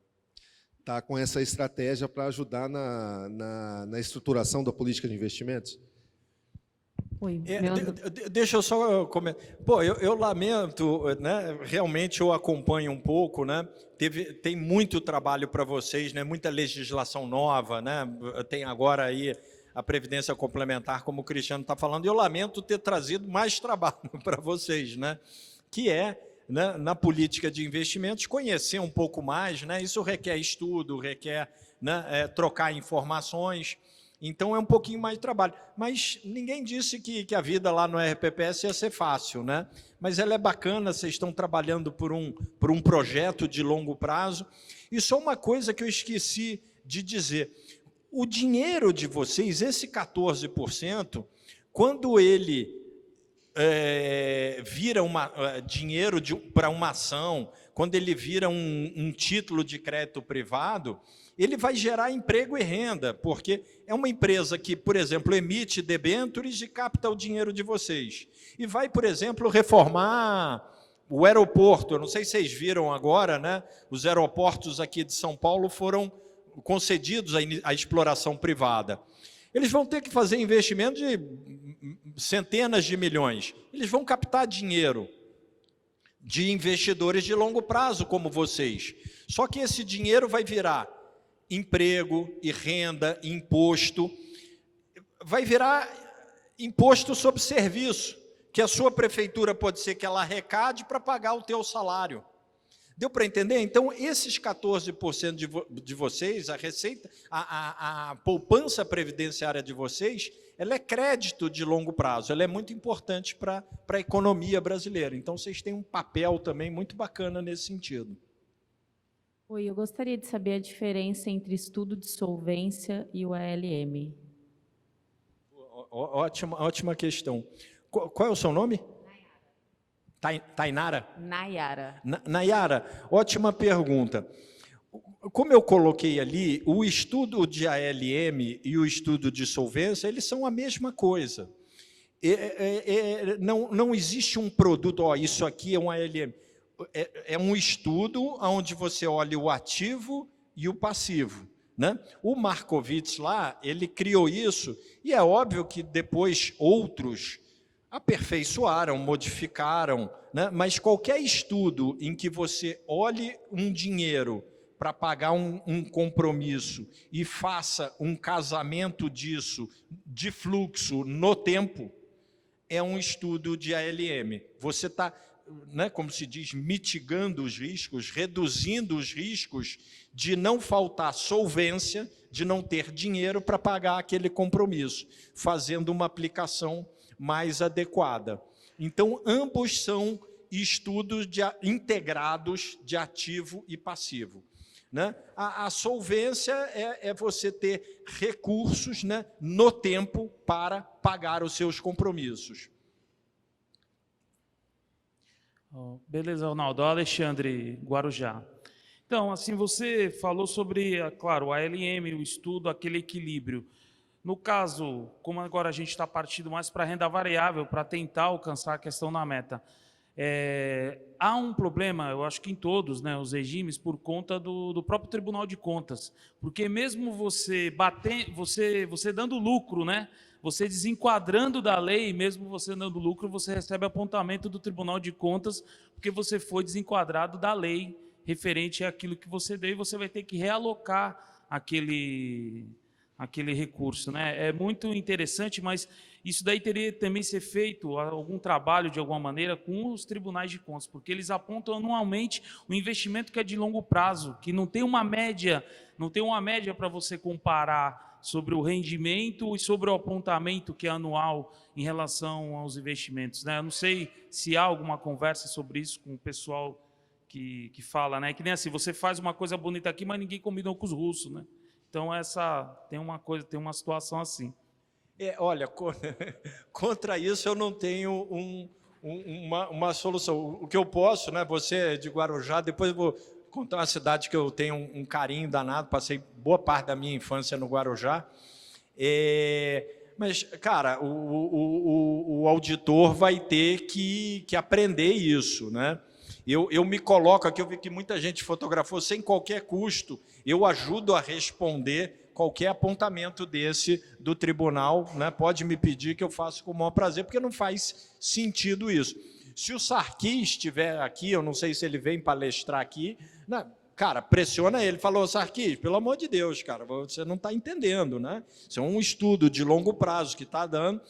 estar com essa estratégia para ajudar na estruturação da política de investimentos? Oi, deixa eu só comentar. Pô, eu lamento, né? Realmente eu acompanho um pouco, né? Tem muito trabalho para vocês, né? Muita legislação nova, né? Tem agora aí a Previdência Complementar, como o Cristiano está falando, e eu lamento ter trazido mais trabalho para vocês, né? Que é, né, na política de investimentos, conhecer um pouco mais, né? Isso requer estudo, requer, né, trocar informações. Então é um pouquinho mais de trabalho. Mas ninguém disse que a vida lá no RPPS ia ser fácil, né? Mas ela é bacana, vocês estão trabalhando por um projeto de longo prazo. E só uma coisa que eu esqueci de dizer. O dinheiro de vocês, esse 14%, quando ele vira dinheiro para uma ação, quando ele vira um título de crédito privado, ele vai gerar emprego e renda, porque é uma empresa que, por exemplo, emite debêntures e capta o dinheiro de vocês. E vai, por exemplo, reformar o aeroporto. Eu não sei se vocês viram agora, né? Os aeroportos aqui de São Paulo foram concedidos à exploração privada. Eles vão ter que fazer investimento de centenas de milhões. Eles vão captar dinheiro de investidores de longo prazo, como vocês. Só que esse dinheiro vai virar emprego e renda, imposto, vai virar imposto sobre serviço, que a sua prefeitura pode ser que ela arrecade para pagar o teu salário. Deu para entender? Então, esses 14% de vocês, a receita, a poupança previdenciária de vocês, ela é crédito de longo prazo, ela é muito importante para a economia brasileira. Então, vocês têm um papel também muito bacana nesse sentido. Oi, eu gostaria de saber a diferença entre estudo de solvência e o ALM. Ótima questão. Qual é o seu nome? Tainara? Nayara. Nayara, ótima pergunta. Como eu coloquei ali, o estudo de ALM e o estudo de solvência, eles são a mesma coisa. Não existe um produto, isso aqui é um ALM. É um estudo onde você olha o ativo e o passivo, né? O Markowitz lá, ele criou isso, e é óbvio que depois outros aperfeiçoaram, modificaram, né? Mas qualquer estudo em que você olhe um dinheiro para pagar um compromisso e faça um casamento disso, de fluxo no tempo, é um estudo de ALM. Você está, né, como se diz, mitigando os riscos, reduzindo os riscos de não faltar solvência, de não ter dinheiro para pagar aquele compromisso, fazendo uma aplicação mais adequada. Então, ambos são estudos integrados de ativo e passivo, né? A solvência é você ter recursos, né, no tempo para pagar os seus compromissos. Beleza, Ronaldo. Alexandre, Guarujá. Então, assim, você falou sobre, claro, o ALM, o estudo, aquele equilíbrio. No caso, como agora a gente está partindo mais para a renda variável, para tentar alcançar a questão na meta, há um problema, eu acho que em todos, né, os regimes, por conta do próprio Tribunal de Contas. Porque mesmo você dando lucro, né, você desenquadrando da lei, mesmo você dando lucro, você recebe apontamento do Tribunal de Contas, porque você foi desenquadrado da lei referente àquilo que você deu, e você vai ter que realocar aquele recurso, né? É muito interessante, mas isso daí teria também ser feito algum trabalho, de alguma maneira, com os tribunais de contas, porque eles apontam anualmente o investimento que é de longo prazo, que não tem uma média para você comparar sobre o rendimento e sobre o apontamento que é anual em relação aos investimentos, né? Eu não sei se há alguma conversa sobre isso com o pessoal que fala, né? Que nem assim, você faz uma coisa bonita aqui, mas ninguém combinou com os russos, né? Então, tem uma situação assim. Olha, contra isso eu não tenho uma solução. O que eu posso, né? Você é de Guarujá, depois eu vou contar uma cidade que eu tenho um carinho danado, passei boa parte da minha infância no Guarujá. Mas, cara, o auditor vai ter que aprender isso, né? Eu me coloco aqui, eu vi que muita gente fotografou sem qualquer custo, eu ajudo a responder qualquer apontamento desse do tribunal, né? Pode me pedir que eu faço com o maior prazer, porque não faz sentido isso. Se o Sarkis estiver aqui, eu não sei se ele vem palestrar aqui, né? Cara, pressiona ele, falou, Sarkis, pelo amor de Deus, cara, você não está entendendo, né? Isso é um estudo de longo prazo que está dando.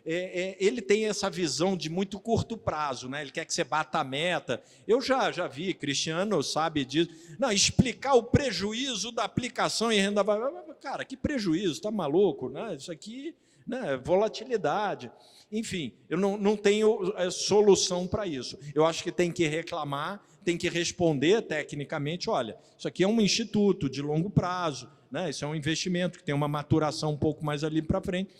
ele tem essa visão de muito curto prazo, né? Ele quer que você bata a meta. Eu já vi, Cristiano sabe disso. Não, explicar o prejuízo da aplicação em renda variável. Cara, que prejuízo, está maluco, né? Isso aqui, né, volatilidade. Enfim, eu não tenho solução para isso. Eu acho que tem que reclamar, tem que responder tecnicamente, olha, isso aqui é um instituto de longo prazo, né? Isso é um investimento que tem uma maturação um pouco mais ali para frente.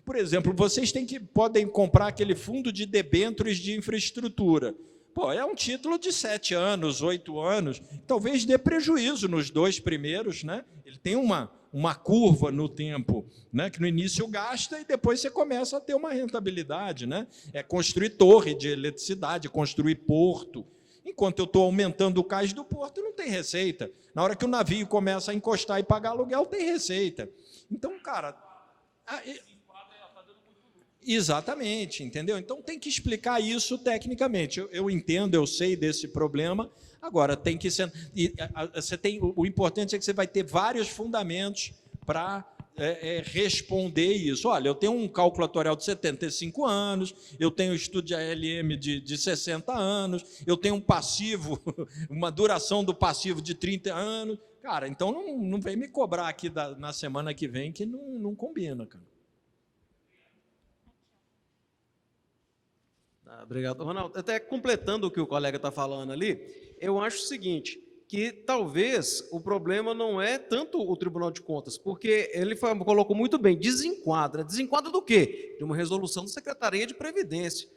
Por exemplo, vocês podem comprar aquele fundo de debêntures de infraestrutura. Pô, é um título de 7 anos, 8 anos, talvez dê prejuízo nos 2 primeiros, né? Ele tem uma curva no tempo, né? Que no início gasta e depois você começa a ter uma rentabilidade, né? É construir torre de eletricidade, construir porto. Enquanto eu estou aumentando o cais do porto, não tem receita. Na hora que o navio começa a encostar e pagar aluguel, tem receita. Então, cara... Exatamente, entendeu? Então tem que explicar isso tecnicamente. Eu entendo, eu sei desse problema. Agora tem que ser. O importante é que você vai ter vários fundamentos para responder isso. Olha, eu tenho um cálculo atuarial de 75 anos, eu tenho estudo de ALM de 60 anos, eu tenho um passivo, uma duração do passivo de 30 anos. Cara, então não vem me cobrar aqui na semana que vem que não combina, cara. Obrigado, Ronaldo. Até completando o que o colega está falando ali, eu acho o seguinte, que talvez o problema não é tanto o Tribunal de Contas, porque ele colocou muito bem, desenquadra. Desenquadra do quê? De uma resolução da Secretaria de Previdência.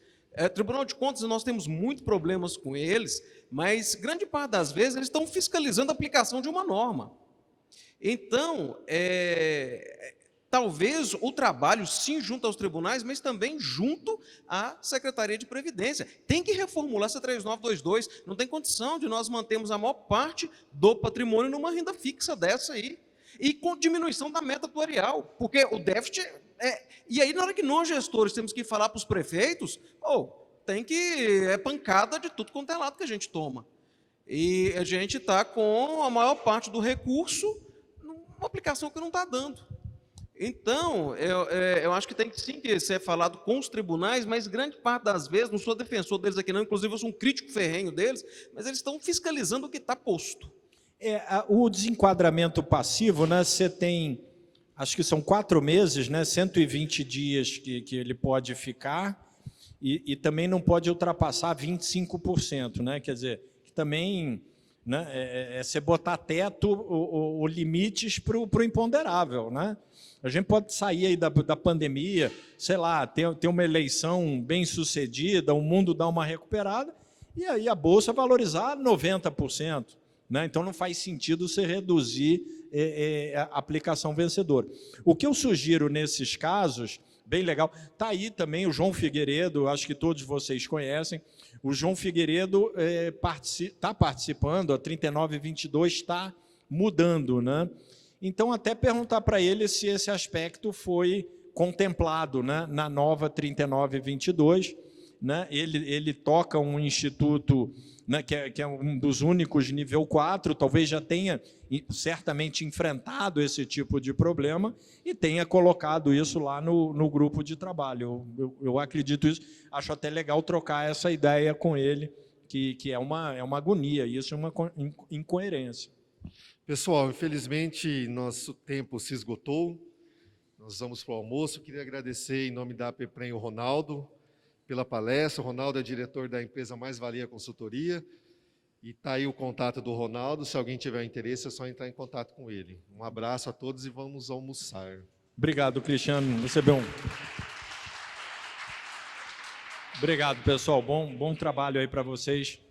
Tribunal de Contas, nós temos muitos problemas com eles, mas grande parte das vezes eles estão fiscalizando a aplicação de uma norma. Então, talvez o trabalho, sim, junto aos tribunais, mas também junto à Secretaria de Previdência. Tem que reformular essa 3922. Não tem condição de nós mantermos a maior parte do patrimônio numa renda fixa dessa aí. E com diminuição da meta atuarial, porque o déficit... E aí, na hora que nós, gestores, temos que falar para os prefeitos, tem que... É pancada de tudo quanto é lado que a gente toma. E a gente está com a maior parte do recurso numa aplicação que não está dando. Então, eu acho que tem que sim que ser falado com os tribunais, mas grande parte das vezes, não sou defensor deles aqui não, inclusive eu sou um crítico ferrenho deles, mas eles estão fiscalizando o que está posto. O desenquadramento passivo, né, você tem, acho que são 4 meses, né, 120 dias que ele pode ficar, e também não pode ultrapassar 25%, né, quer dizer, que também... Né, você botar teto ou limites para o imponderável, né? A gente pode sair aí da pandemia, sei lá, ter uma eleição bem sucedida, o mundo dar uma recuperada, e aí a Bolsa valorizar 90%. Né? Então não faz sentido você reduzir a aplicação vencedora. O que eu sugiro nesses casos, bem legal, está aí também o João Figueiredo, acho que todos vocês conhecem. O João Figueiredo está participando, a 3922 está mudando, né? Então, até perguntar para ele se esse aspecto foi contemplado, né, na nova 3922. Né? Ele toca um instituto, né, que é um dos únicos de nível 4, talvez já tenha certamente enfrentado esse tipo de problema e tenha colocado isso lá no grupo de trabalho. Eu acredito isso, acho até legal trocar essa ideia com ele, que é uma agonia, isso é uma incoerência. Pessoal, infelizmente, nosso tempo se esgotou, nós vamos para o almoço. Queria agradecer em nome da APPREM o Ronaldo pela palestra. O Ronaldo é diretor da empresa Mais Valia Consultoria, e está aí o contato do Ronaldo, se alguém tiver interesse é só entrar em contato com ele. Um abraço a todos e vamos almoçar. Obrigado, Cristiano, você é bom. Obrigado, pessoal, bom trabalho aí para vocês.